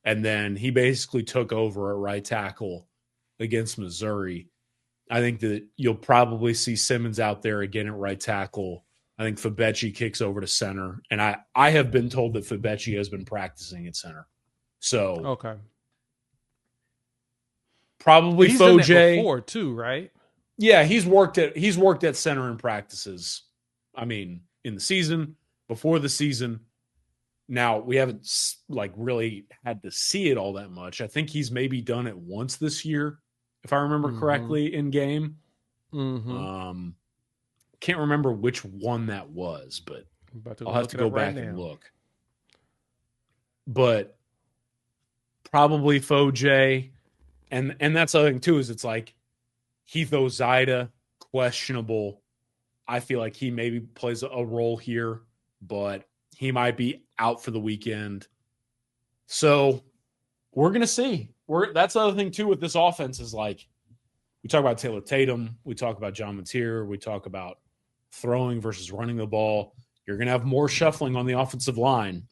and then he basically took over at right tackle against Missouri. I think that you'll probably see Simmons out there again at right tackle. I think Febechi kicks over to center, and I have been told that Febechi has been practicing at center. So okay, probably he's Fogier done that before too, right? Yeah, he's worked at center in practices. I mean, in the season, before the season. Now, we haven't really had to see it all that much. I think he's maybe done it once this year, if I remember correctly, in game. Can't remember which one that was, but I'll have to go back and look. But probably Fogier, and that's the other thing too, is it's like Heath Ozida, questionable. I feel like he maybe plays a role here, but he might be out for the weekend. So we're going to see. That's the other thing, too, with this offense is like we talk about Taylor Tatum. We talk about John Mateer. We talk about throwing versus running the ball. You're going to have more shuffling on the offensive line.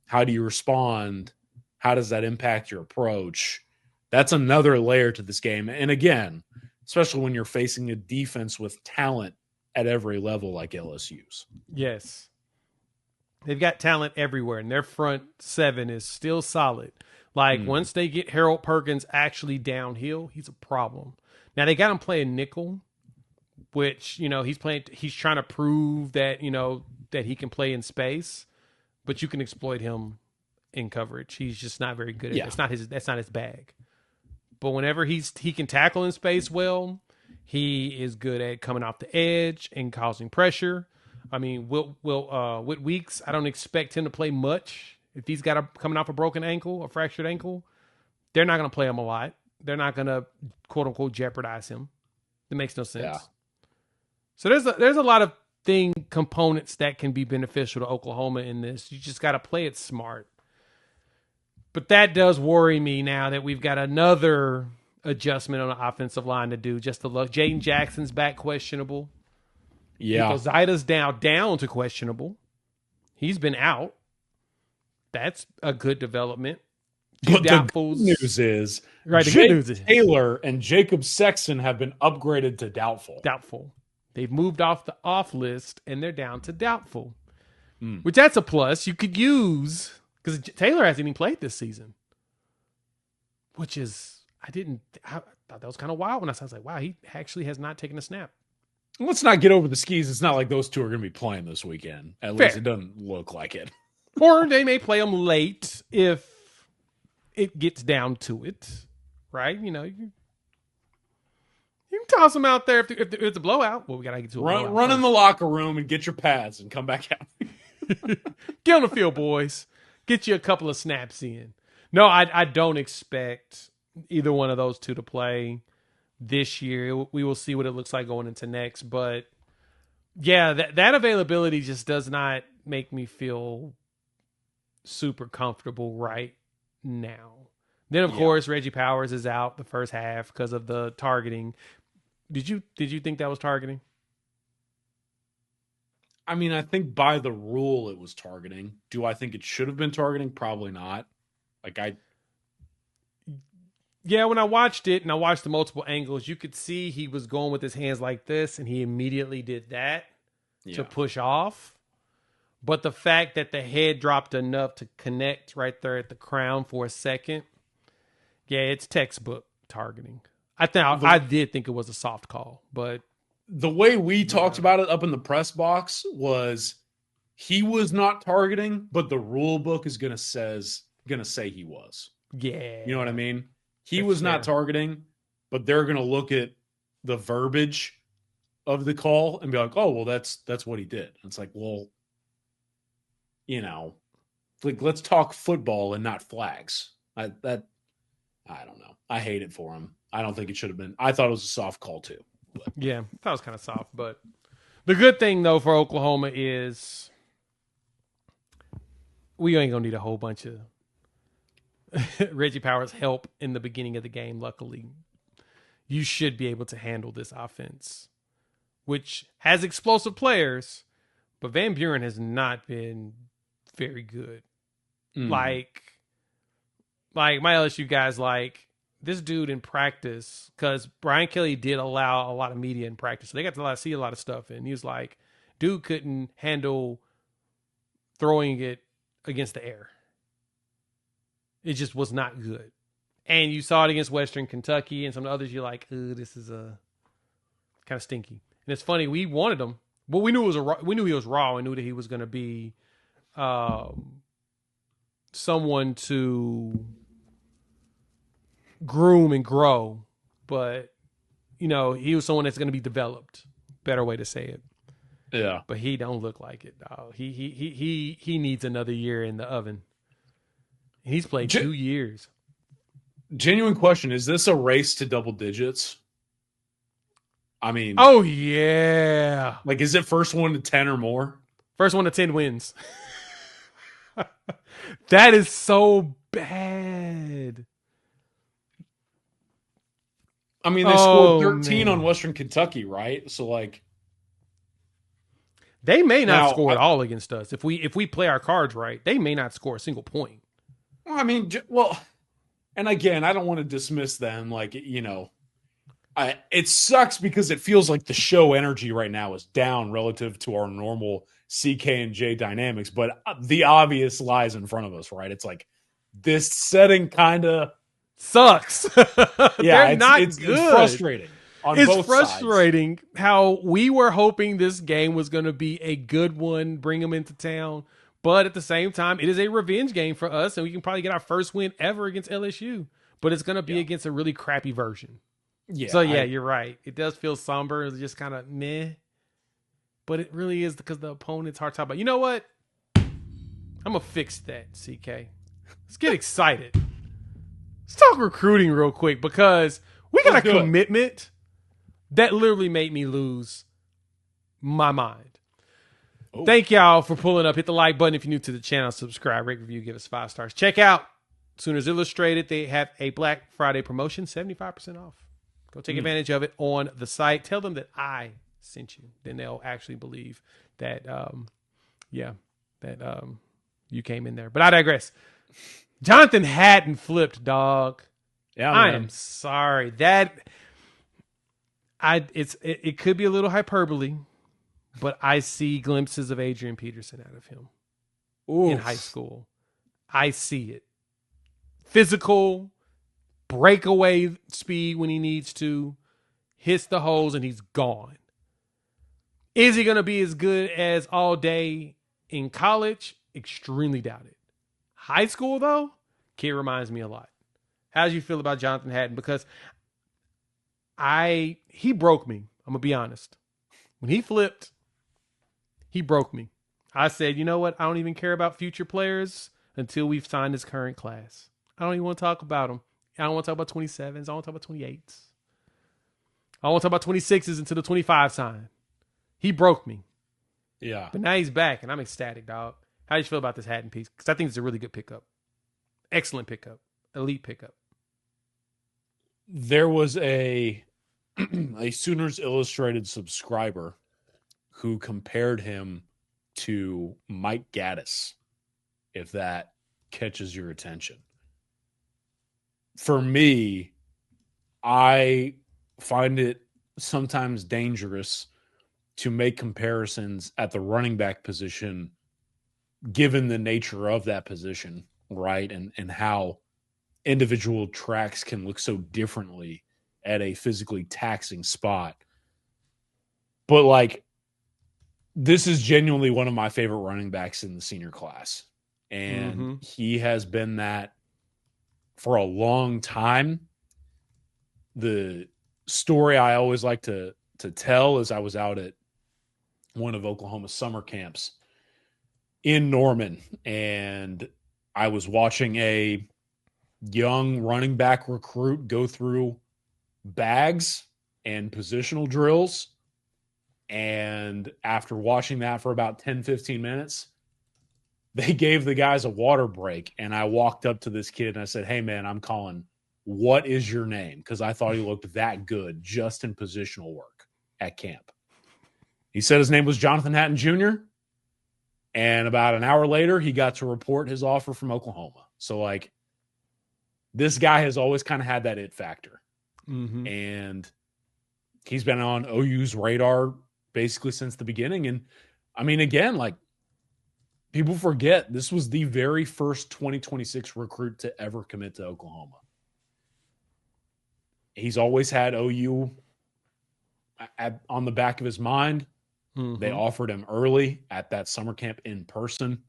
How do you respond? How does that impact your approach? That's another layer to this game. And again, especially when you're facing a defense with talent at every level like LSU's. Yes. They've got talent everywhere, and their front 7 is still solid. Like, once they get Harold Perkins actually downhill, he's a problem. Now, they got him playing nickel, which, he's trying to prove that, that he can play in space, but you can exploit him in coverage. He's just not very good at it. That's not his bag. But whenever he can tackle in space well, he is good at coming off the edge and causing pressure. I mean, with Weeks, I don't expect him to play much. If he's coming off a broken ankle, a fractured ankle, they're not going to play him a lot. They're not going to, quote unquote, jeopardize him. That makes no sense. Yeah. So there's a lot of components that can be beneficial to Oklahoma in this. You just got to play it smart. But that does worry me now that we've got another adjustment on the offensive line to do. Just to look, Jaden Jackson's back questionable. Yeah. Because Zida's down to questionable. He's been out. That's a good development. But the good news is, Taylor and Jacob Sexton have been upgraded to doubtful. They've moved off the off list, and they're down to doubtful. Which that's a plus you could use, because Taylor hasn't even played this season. Which is, I thought that was kind of wild when I was like, wow, he actually has not taken a snap. Let's not get over the skis. It's not like those two are going to be playing this weekend. At least it doesn't look like it. Or they may play them late if it gets down to it, right? You can toss them out there if it's a blowout. Well, we got to get to a blowout. Run in the locker room and get your pads and come back out. Get on the field, boys. Get you a couple of snaps in. No, I don't expect either one of those two to play this year. We will see what it looks like going into next. But, yeah, that availability just does not make me feel super comfortable right now. Then, of course, Reggie Powers is out the first half because of the targeting. Did you think that was targeting? I mean, I think by the rule it was targeting. Do I think it should have been targeting? Probably not. Yeah, when I watched it and I watched the multiple angles, you could see he was going with his hands like this, and he immediately did that to push off. But the fact that the head dropped enough to connect right there at the crown for a second, it's textbook targeting. I did think it was a soft call, but the way we talked about it up in the press box was he was not targeting, but the rule book is gonna say he was. Yeah, you know what I mean. He was not targeting, but they're gonna look at the verbiage of the call and be like, oh, well, that's what he did. And it's like, well, like let's talk football and not flags. I don't know. I hate it for him. I don't think it should have been. I thought it was a soft call too. But. Yeah, that was kind of soft. But the good thing though for Oklahoma is we ain't gonna need a whole bunch of Reggie Powers' help in the beginning of the game. Luckily, you should be able to handle this offense, which has explosive players, but Van Buren has not been very good. Like my LSU guys, like this dude in practice, because Brian Kelly did allow a lot of media in practice, so they got to see a lot of stuff, and he was like, dude couldn't handle throwing it against the air. It just was not good. And you saw it against Western Kentucky and some others. You're like, this is a kind of stinky. And it's funny, we wanted him, but we knew we knew he was raw. We knew that he was going to be someone to groom and grow, but he was someone that's going to be developed. Better way to say it. Yeah, but he don't look like it, dog. He needs another year in the oven. He's played 2 years. Genuine question: is this a race to double digits? I mean, oh yeah. Like, is it first one to 10 or more? First one to 10 wins. That is so bad. I mean, they scored 13 on Western Kentucky, right? So, like, they may not score at all against us. If we play our cards right, they may not score a single point. Well, I mean, and again, I don't want to dismiss them. Like, it sucks because it feels like the show energy right now is down relative to our normal CK and J dynamics. But the obvious lies in front of us, right? It's like this setting kind of sucks. Yeah, They're not good. It's frustrating. It's frustrating how we were hoping this game was going to be a good one, bring them into town. But at the same time, it is a revenge game for us, and we can probably get our first win ever against LSU. But it's going to be against a really crappy version. Yeah. So, you're right. It does feel somber. It's just kind of meh. But it really is because the opponent's hard to talk about. You know what? I'm going to fix that, CK. Let's get excited. Let's talk recruiting real quick because we got a commitment that literally made me lose my mind. Oh. Thank y'all for pulling up. Hit the like button if you're new to the channel. Subscribe, rate, review, give us 5 stars. Check out Sooners Illustrated. They have a Black Friday promotion, 75% off. Go take advantage of it on the site. Tell them that I sent you. Then they'll actually believe that, you came in there. But I digress. Jonathan Hatton flipped, dog. Yeah, I am sorry. It could be a little hyperbole, but I see glimpses of Adrian Peterson out of him in high school. I see it. Physical, breakaway speed when he needs to, hits the holes, and he's gone. Is he going to be as good as all day in college? Extremely doubt it. High school, though, kid reminds me a lot. How do you feel about Jonathan Hatton? Because he broke me. I'm going to be honest. When he flipped, he broke me. I said, you know what? I don't even care about future players until we've signed this current class. I don't even want to talk about them. I don't want to talk about 27s. I don't want to talk about 28s. I don't want to talk about 26s until the 25 sign. He broke me. Yeah. But now he's back, and I'm ecstatic, dog. How do you feel about this Hatton piece? Because I think it's a really good pickup. Excellent pickup. Elite pickup. There was a Sooners Illustrated subscriber who compared him to Mike Gaddis, if that catches your attention. For me, I find it sometimes dangerous to make comparisons at the running back position, given the nature of that position, right? And how individual tracks can look so differently at a physically taxing spot. But like, this is genuinely one of my favorite running backs in the senior class. And he has been that for a long time. The story I always like to to tell is I was out at one of Oklahoma's summer camps in Norman, and I was watching a young running back recruit go through bags and positional drills. And after watching that for about 10, 15 minutes, they gave the guys a water break. And I walked up to this kid and I said, "Hey, man, I'm calling. What is your name?" Because I thought he looked that good just in positional work at camp. He said his name was Jonathan Hatton Jr. And about an hour later, he got to report his offer from Oklahoma. So, like, this guy has always kind of had that it factor. Mm-hmm. And he's been on OU's radar basically since the beginning. And, I mean, again, like, people forget this was the very first 2026 recruit to ever commit to Oklahoma. He's always had OU on the back of his mind. Mm-hmm. They offered him early at that summer camp in person.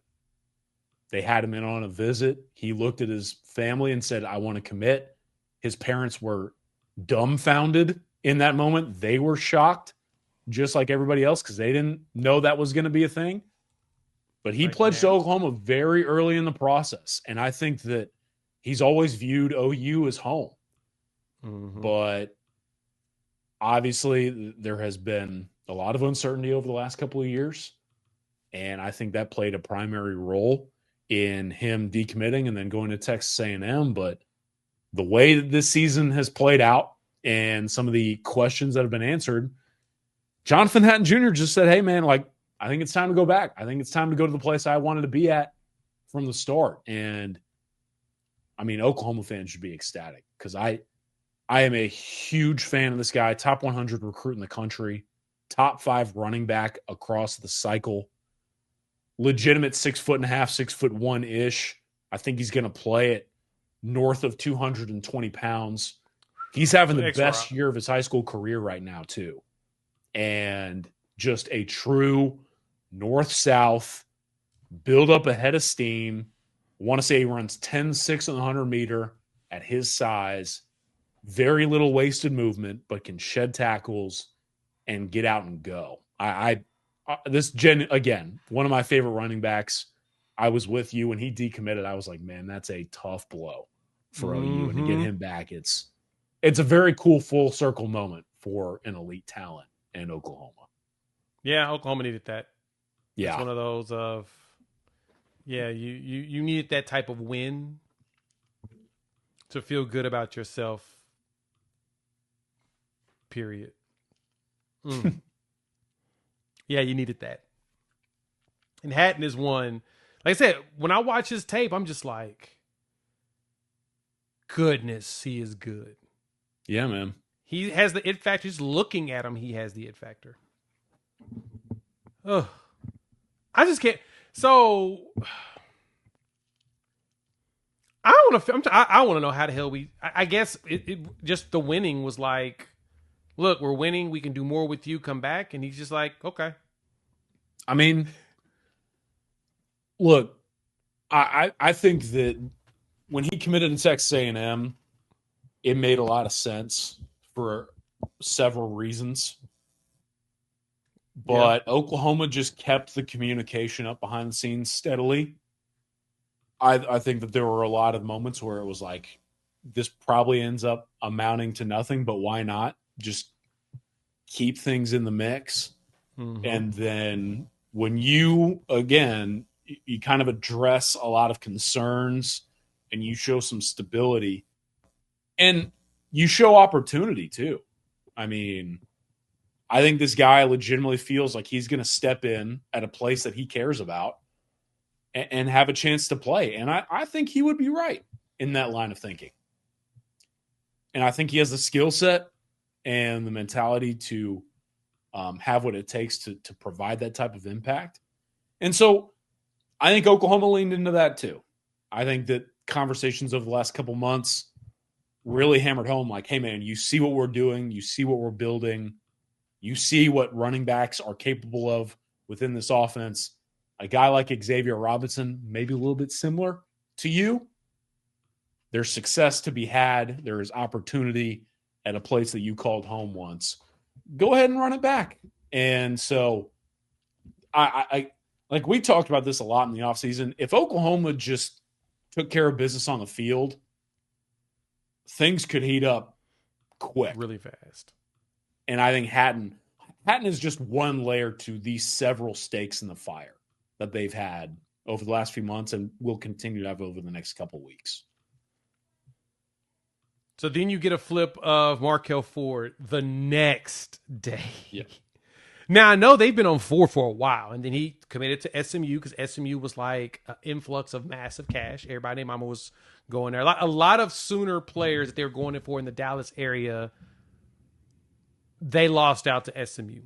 They had him in on a visit. He looked at his family and said, "I want to commit." His parents were dumbfounded in that moment. They were shocked, just like everybody else, because they didn't know that was going to be a thing. But he pledged to Oklahoma very early in the process. And I think that he's always viewed OU as home. Mm-hmm. But obviously there has been a lot of uncertainty over the last couple of years. And I think that played a primary role in him decommitting and then going to Texas A&M. But the way that this season has played out and some of the questions that have been answered, Jonathan Hatton Jr. just said, "Hey, man, like, I think it's time to go back. I think it's time to go to the place I wanted to be at from the start." And, I mean, Oklahoma fans should be ecstatic because I am a huge fan of this guy, top 100 recruit in the country, top 5 running back across the cycle, legitimate 6'5", 6'1" I think he's going to play at north of 220 pounds. He's having the best year of his high school career right now, too. And just a true north-south, build up a head of steam. I want to say he runs 10.6 on the 100-meter at his size. Very little wasted movement, but can shed tackles and get out and go. Again, one of my favorite running backs. I was with you when he decommitted. I was like, man, that's a tough blow for OU. And to get him back, it's a very cool full circle moment for an elite talent in Oklahoma. Yeah, Oklahoma needed that. Yeah. It's one of those of, you needed that type of win to feel good about yourself, period. Yeah, you needed that. And Hatton is one, like I said, when I watch his tape, I'm just like, goodness, he is good. Yeah, man. He has the it factor. Just looking at him, he has the it factor. Ugh. I just can't. So I want to know how the hell I guess it just the winning was like, look, we're winning. We can do more with you. Come back. And he's just like, okay. I mean, look, I think that when he committed to Texas A&M, it made a lot of sense for several reasons. But Oklahoma just kept the communication up behind the scenes steadily. I think that there were a lot of moments where it was like, this probably ends up amounting to nothing, but why not just keep things in the mix? Mm-hmm. And then when you kind of address a lot of concerns and you show some stability and you show opportunity too. I mean, I think this guy legitimately feels like he's going to step in at a place that he cares about and have a chance to play. And I think he would be right in that line of thinking. And I think he has the skill set and the mentality to have what it takes to provide that type of impact. And so I think Oklahoma leaned into that too. I think that conversations over the last couple months really hammered home like, hey, man, you see what we're doing. You see what we're building. You see what running backs are capable of within this offense. A guy like Xavier Robinson, maybe a little bit similar to you. There's success to be had. There is opportunity at a place that you called home once. go ahead and run it back. And so I like we talked about this a lot in the offseason. If Oklahoma just took care of business on the field, things could heat up quick. Really fast. And I think Hatton is just one layer to these several stakes in the fire that they've had over the last few months and will continue to have over the next couple of weeks. So then you get a flip of Markel Ford the next day. Yeah. Now, I know they've been on Ford for a while, and then he committed to SMU because SMU was like an influx of massive cash. Everybody named Mama was going there. A lot of Sooner players that they were going in for in the Dallas area, they lost out to SMU.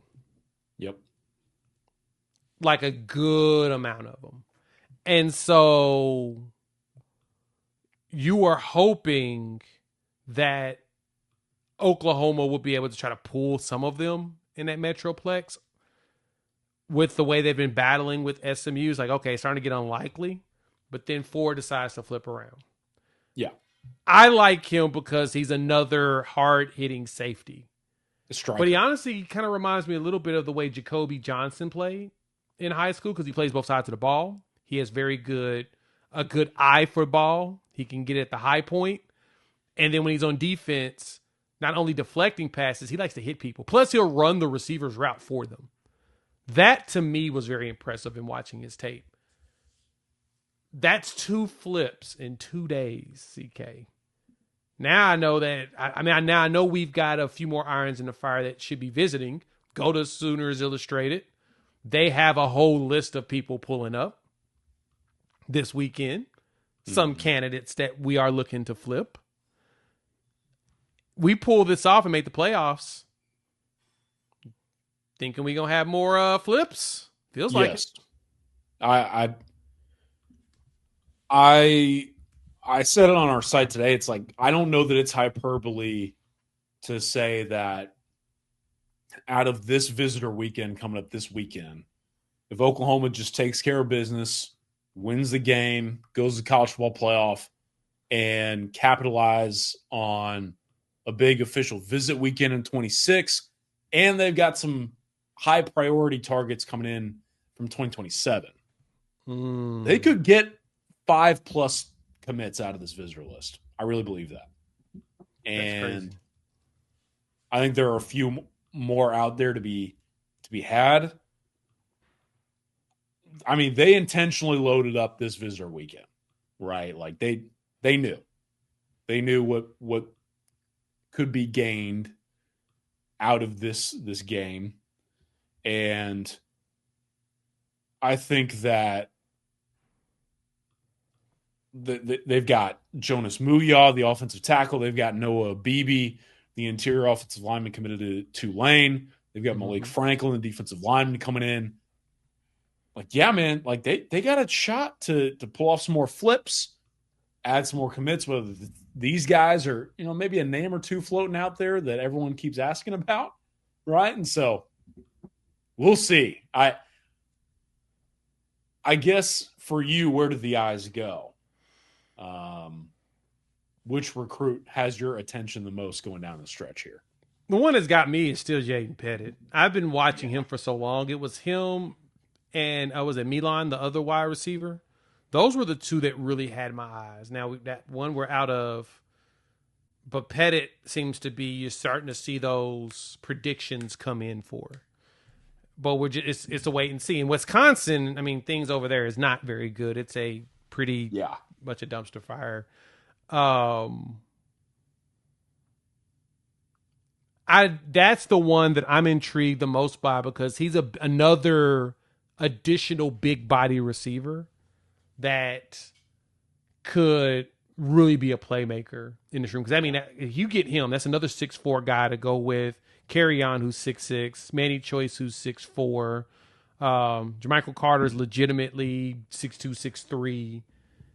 Yep. Like a good amount of them. And so you are hoping that Oklahoma will be able to try to pull some of them in that Metroplex with the way they've been battling with SMU. It's like, okay, it's starting to get unlikely, but then Ford decides to flip around. Yeah. I like him because he's another hard-hitting safety. But he honestly kind of reminds me a little bit of the way Jacoby Johnson played in high school because he plays both sides of the ball. He has a good eye for ball. He can get at the high point. And then when he's on defense, not only deflecting passes, he likes to hit people. Plus, he'll run the receiver's route for them. That, to me, was very impressive in watching his tape. That's 2 flips in 2 days, CK. Now I know that, now I know we've got a few more irons in the fire that should be visiting. Go to Sooners Illustrated. They have a whole list of people pulling up this weekend. Some candidates that we are looking to flip. We pull this off and make the playoffs. Thinking we gonna have more flips? Feels like it. I said it on our site today. It's like I don't know that it's hyperbole to say that out of this visitor weekend coming up this weekend, if Oklahoma just takes care of business, wins the game, goes to the college football playoff, and capitalize on a big official visit weekend in 26, and they've got some high priority targets coming in from 2027. They could get 5+ commits out of this visitor list. I really believe that. And I think there are a few more out there to be had. I mean, they intentionally loaded up this visitor weekend, right? Like they knew what could be gained out of this game. And I think that they've got Jonas Muya, the offensive tackle. They've got Noah Beebe, the interior offensive lineman committed to Tulane. They've got Malik Franklin, the defensive lineman, coming in. Like, yeah, man, like they got a shot to pull off some more flips, add some more commits, whether these guys are, maybe a name or two floating out there that everyone keeps asking about, right? And so we'll see. I guess for you, where do the eyes go? Which recruit has your attention the most going down the stretch here? The one that's got me is still Jayden Petit. I've been watching him for so long. It was him and was it Milan, the other wide receiver? Those were the two that really had my eyes. Now, that one we're out of, but Petit seems to be, you're starting to see those predictions come in for. But it's a wait and see. In Wisconsin, I mean, things over there is not very good. It's a pretty much a dumpster fire. That's the one that I'm intrigued the most by because he's another additional big body receiver that could really be a playmaker in this room. Because, I mean, if you get him, that's another 6'4" guy to go with. Carry-on, who's 6'6", Manny Choice, who's 6'4". Jermichael Carter is legitimately 6'2", 6'3".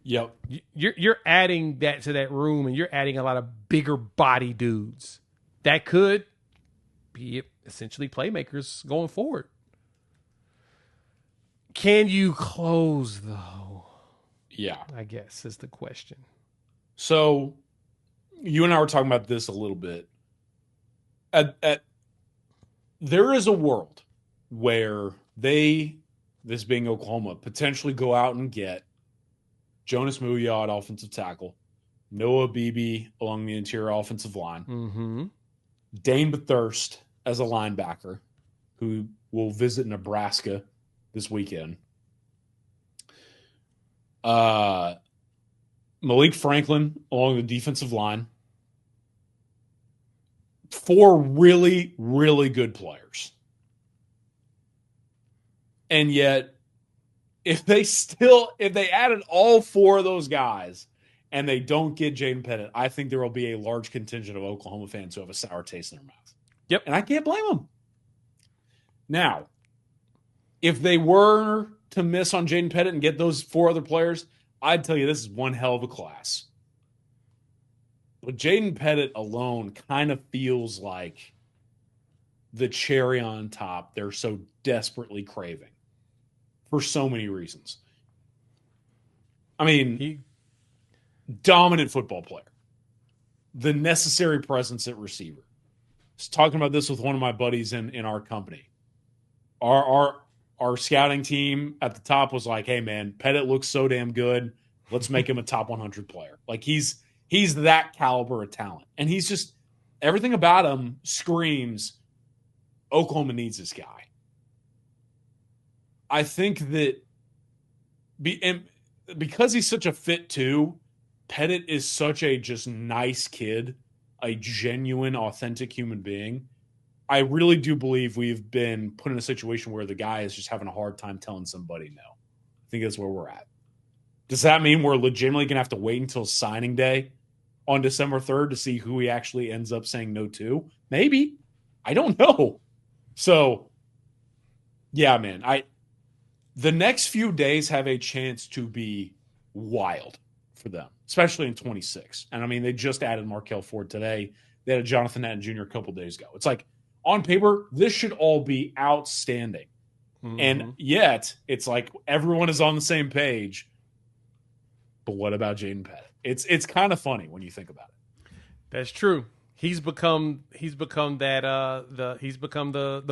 Yep. You're adding that to that room, and you're adding a lot of bigger body dudes that could be essentially playmakers going forward. Can you close, though? Yeah. I guess is the question. So you and I were talking about this a little bit. there is a world where they, this being Oklahoma, potentially go out and get Jonas Muya at offensive tackle, Noah Beebe along the interior offensive line, Dane Bethurst as a linebacker who will visit Nebraska this weekend, Malik Franklin along the defensive line. 4 really, really good players. And yet, if they added all 4 of those guys and they don't get Jayden Petit, I think there will be a large contingent of Oklahoma fans who have a sour taste in their mouth. Yep. And I can't blame them. Now, if they were to miss on Jayden Petit and get those 4 other players, I'd tell you this is one hell of a class. But Jayden Petit alone kind of feels like the cherry on top they're so desperately craving for so many reasons. I mean, dominant football player. The necessary presence at receiver. I was talking about this with one of my buddies in our company. Our scouting team at the top was like, hey, man, Petit looks so damn good. Let's make him a top 100 player. Like, he's that caliber of talent. And he's just, everything about him screams, Oklahoma needs this guy. I think that because he's such a fit too, Petit is such a just nice kid, a genuine, authentic human being. I really do believe we've been put in a situation where the guy is just having a hard time telling somebody no. I think that's where we're at. Does that mean we're legitimately going to have to wait until signing day on December 3rd to see who he actually ends up saying no to? Maybe. I don't know. So, yeah, man. The next few days have a chance to be wild for them, especially in 26. And, I mean, they just added Markel Ford today. They had a Jonathan Hatton Jr. a couple days ago. It's like, on paper, this should all be outstanding. And yet, it's like everyone is on the same page. But what about Jayden Petit? It's kind of funny when you think about it. That's true. He's become the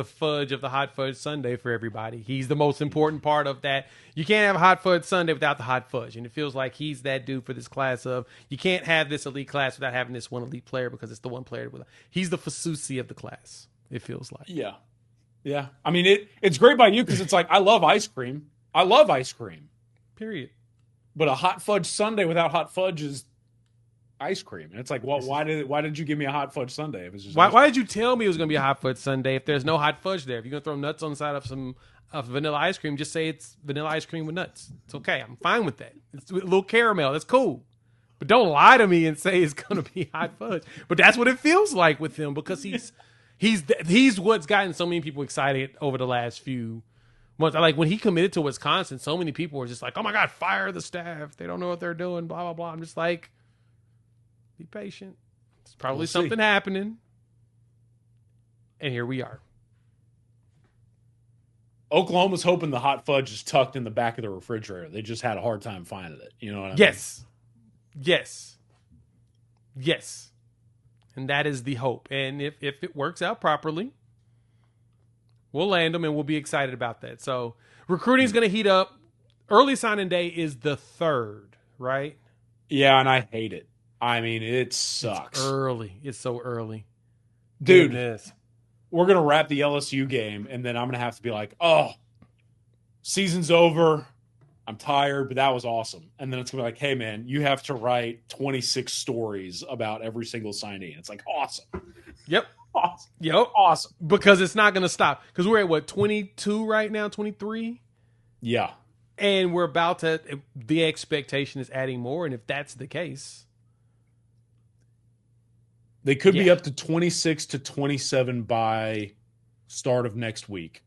fudge of the hot fudge sundae for everybody. He's the most important part of that. You can't have a hot fudge sundae without the hot fudge, and it feels like he's that dude for this class. Of you can't have this elite class without having this one elite player because it's the one player he's the Fasusi of the class. It feels like. Yeah. I mean, it's great by you because it's like I love ice cream. Period. But a hot fudge sundae without hot fudge is ice cream. And it's like, well, why did you give me a hot fudge sundae if it's just why did you tell me it was going to be a hot fudge sundae if there's no hot fudge there? If you're going to throw nuts on the side of some vanilla ice cream, just say it's vanilla ice cream with nuts. It's okay. I'm fine with that. It's a little caramel. That's cool. But don't lie to me and say it's going to be hot fudge. But that's what it feels like with him because he's what's gotten so many people excited over the last few months. Like when he committed to Wisconsin, so many people were just like, oh my God, fire the staff. They don't know what they're doing, blah, blah, blah. I'm just like, be patient. It's probably something happening. And here we are. Oklahoma's hoping the hot fudge is tucked in the back of the refrigerator. They just had a hard time finding it. You know what I mean? Yes. And that is the hope. And if it works out properly, we'll land them and we'll be excited about that. So recruiting is going to heat up. Early signing day is the 3rd, right? Yeah, and I hate it. I mean, it sucks. It's so early. Dude, Goodness. We're going to wrap the LSU game, and then I'm going to have to be like, oh, season's over. I'm tired, but that was awesome. And then it's going to be like, hey, man, you have to write 26 stories about every single signee. And it's like, awesome. Yep. Awesome. Yep. Awesome. Because it's not going to stop. Because we're at, what, 22 right now, 23? Yeah. And we're about to – the expectation is adding more. And if that's the case – they could be up to 26 to 27 by start of next week.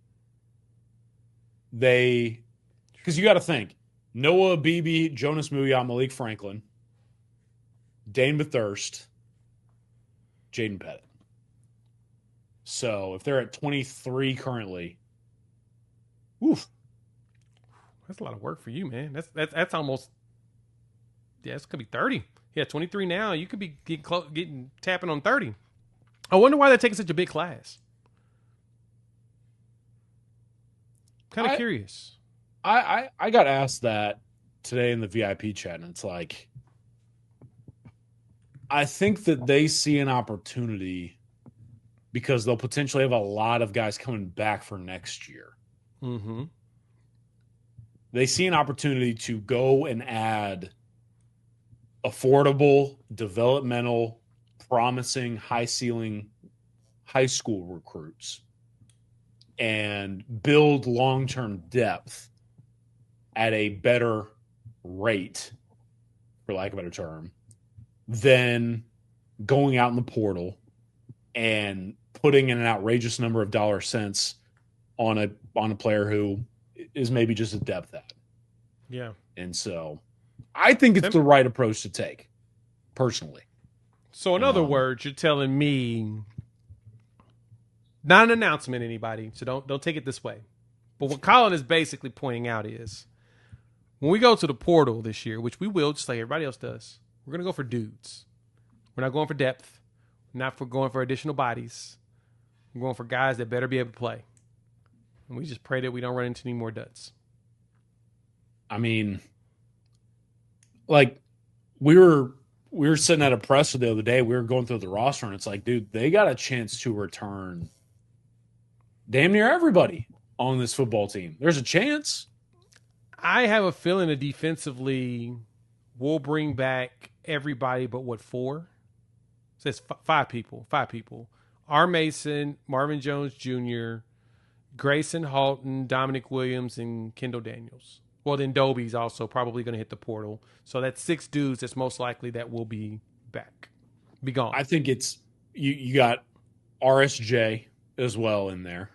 Because you got to think, Noah Beebe, Jonas Muya, Malik Franklin, Dane Bethurst, Jayden Petit. So if they're at 23 currently, oof. That's a lot of work for you, man. That's almost – yeah, it could be 30. Yeah, 23 now. You could be tapping on 30. I wonder why they're taking such a big class. kind of curious. I got asked that today in the VIP chat, and it's like, I think that they see an opportunity because they'll potentially have a lot of guys coming back for next year. Mm-hmm. They see an opportunity to go and add affordable, developmental, promising, high-ceiling high school recruits and build long-term depth at a better rate, for lack of a better term, than going out in the portal and putting in an outrageous number of dollar cents on a player who is maybe just a depth at. Yeah. And so I think it's the right approach to take, personally. So in other words, you're telling me, not an announcement, anybody, so don't take it this way. But what Collin is basically pointing out is, when we go to the portal this year, which we will, just like everybody else does, we're going to go for dudes. We're not going for depth. We're not going for additional bodies. We're going for guys that better be able to play. And we just pray that we don't run into any more duds. I mean, like, we were sitting at a presser the other day. We were going through the roster, and it's like, dude, they got a chance to return damn near everybody on this football team. There's a chance. I have a feeling that defensively we'll bring back everybody but what, 4? It says 5 people. 5 people. R. Mason, Marvin Jones Jr., Grayson Halton, Dominic Williams, and Kendall Daniels. Well, then Dobie's also probably going to hit the portal. So that's 6 dudes that's most likely that will be back. Be gone. I think it's you got RSJ as well in there.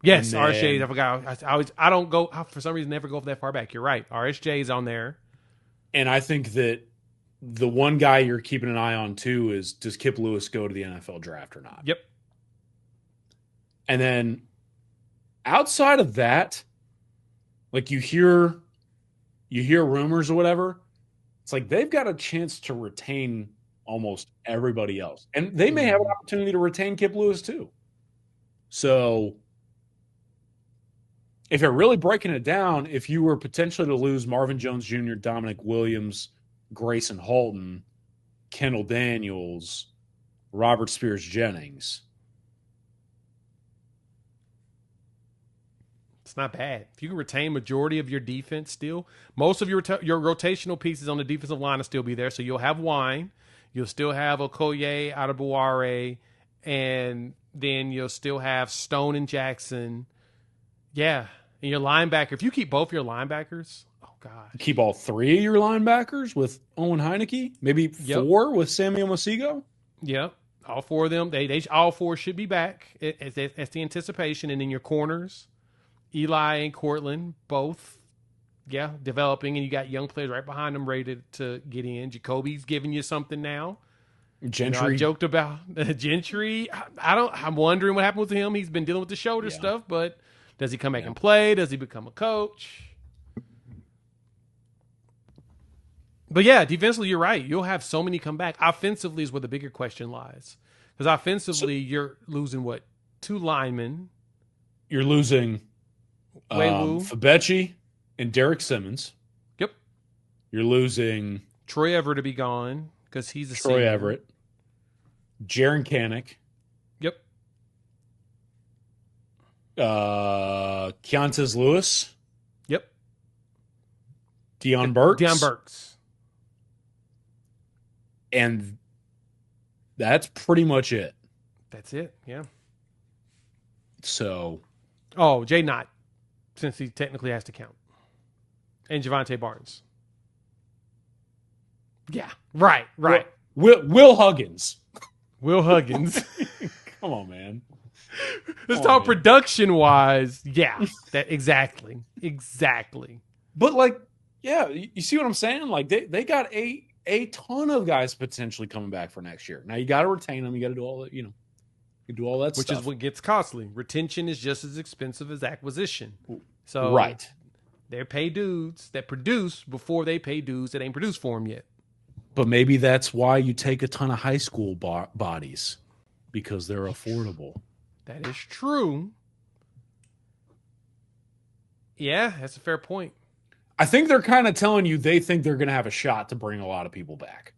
Yes, then, RSJ. I forgot. I don't go, for some reason, never go that far back. You're right. RSJ is on there. And I think that the one guy you're keeping an eye on, too, is does Kip Lewis go to the NFL draft or not? Yep. And then outside of that, like you hear rumors or whatever, it's like they've got a chance to retain almost everybody else. And they may have an opportunity to retain Kip Lewis, too. So if you're really breaking it down, if you were potentially to lose Marvin Jones Jr., Dominic Williams, Grayson Halton, Kendall Daniels, Robert Spears Jennings, it's not bad. If you can retain majority of your defense still, most of your rotational pieces on the defensive line will still be there. So you'll have Wine, you'll still have Okoye, Adebaware, and then you'll still have Stone and Jackson. Yeah. And your linebacker, if you keep both your linebackers, oh, God. Keep all 3 of your linebackers with Owen Heineke? Maybe 4 with Samuel Masigo? Yep. All 4 of them. They all 4 should be back. That's the anticipation. And then your corners, Eli and Cortland, both, developing. And you got young players right behind them ready to get in. Jacoby's giving you something now. Gentry. I joked about Gentry. I'm wondering what happened with him. He's been dealing with the shoulder stuff, but does he come back and play? Does he become a coach? But defensively, you're right. You'll have so many come back. Offensively is where the bigger question lies. Because offensively, you're losing, 2 linemen. You're losing Febechi and Derek Simmons. Yep. You're losing Troy Everett to be gone because he's a Troy senior. Everett. Jaron Kanik. Yep. Keontae Lewis. Yep. Deion Burks. Deion Burks. And that's pretty much it. That's it, yeah. So. Oh, Jay Knott, since he technically has to count. And Javonte Barnes. Yeah, right. Will Huggins. Will Huggins. Come on, man. Let's talk production-wise. Yeah, that exactly. But, you see what I'm saying? Like, they got a ton of guys potentially coming back for next year. Now, you got to retain them. You got to do all that, you do all that stuff. Which is what gets costly. Retention is just as expensive as acquisition. So right. They pay dudes that produce before they pay dudes that ain't produced for them yet. But maybe that's why you take a ton of high school bodies, because they're affordable. That is true. Yeah, that's a fair point. I think they're kind of telling you they think they're going to have a shot to bring a lot of people back.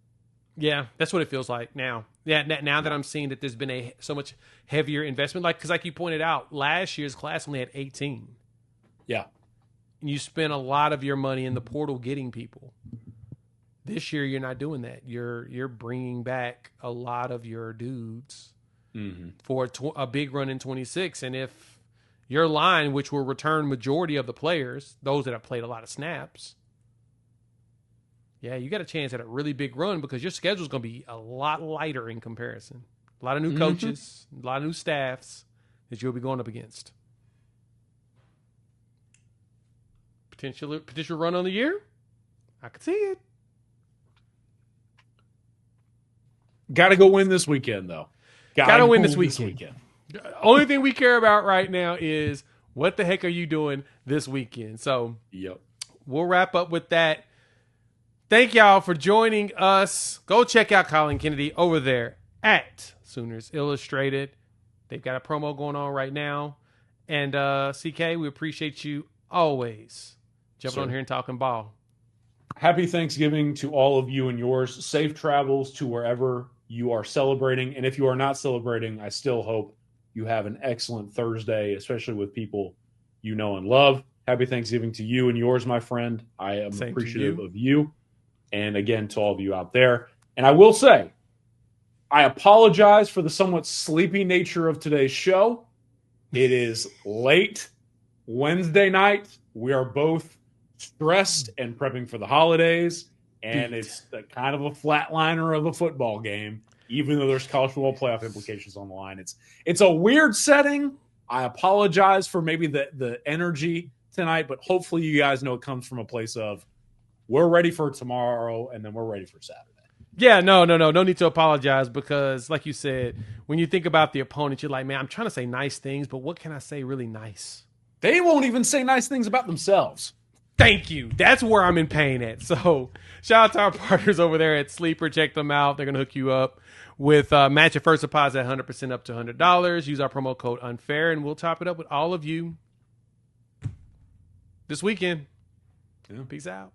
Yeah, that's what it feels like now. Yeah, now that I'm seeing that there's been so much heavier investment, because like you pointed out, last year's class only had 18. Yeah. And you spent a lot of your money in the portal getting people. This year, you're not doing that. You're bringing back a lot of your dudes for a big run in 26. And if your line, which will return majority of the players, those that have played a lot of snaps, yeah, you got a chance at a really big run because your schedule is going to be a lot lighter in comparison. A lot of new coaches, a lot of new staffs that you'll be going up against. Potential run on the year? I could see it. Got to go win this weekend, though. Got to win this weekend. Only thing we care about right now is what the heck are you doing this weekend? So we'll wrap up with that. Thank y'all for joining us. Go check out Collin Kennedy over there at Sooners Illustrated. They've got a promo going on right now. And CK, we appreciate you always jumping on here and talking ball. Happy Thanksgiving to all of you and yours. Safe travels to wherever you are celebrating. And if you are not celebrating, I still hope you have an excellent Thursday, especially with people you know and love. Happy Thanksgiving to you and yours, my friend. I am appreciative of you. And again, to all of you out there. And I will say, I apologize for the somewhat sleepy nature of today's show. It is late Wednesday night. We are both stressed and prepping for the holidays. And it's kind of a flatliner of a football game, even though there's college football playoff implications on the line. It's a weird setting. I apologize for maybe the energy tonight, but hopefully you guys know it comes from a place of we're ready for tomorrow, and then we're ready for Saturday. Yeah, no need to apologize because, like you said, when you think about the opponent, you're like, man, I'm trying to say nice things, but what can I say really nice? They won't even say nice things about themselves. Thank you. That's where I'm in pain at. So shout out to our partners over there at Sleeper. Check them out. They're going to hook you up with match your first deposit 100% up to $100. Use our promo code UNFAIR, and we'll top it up with all of you this weekend. Peace out.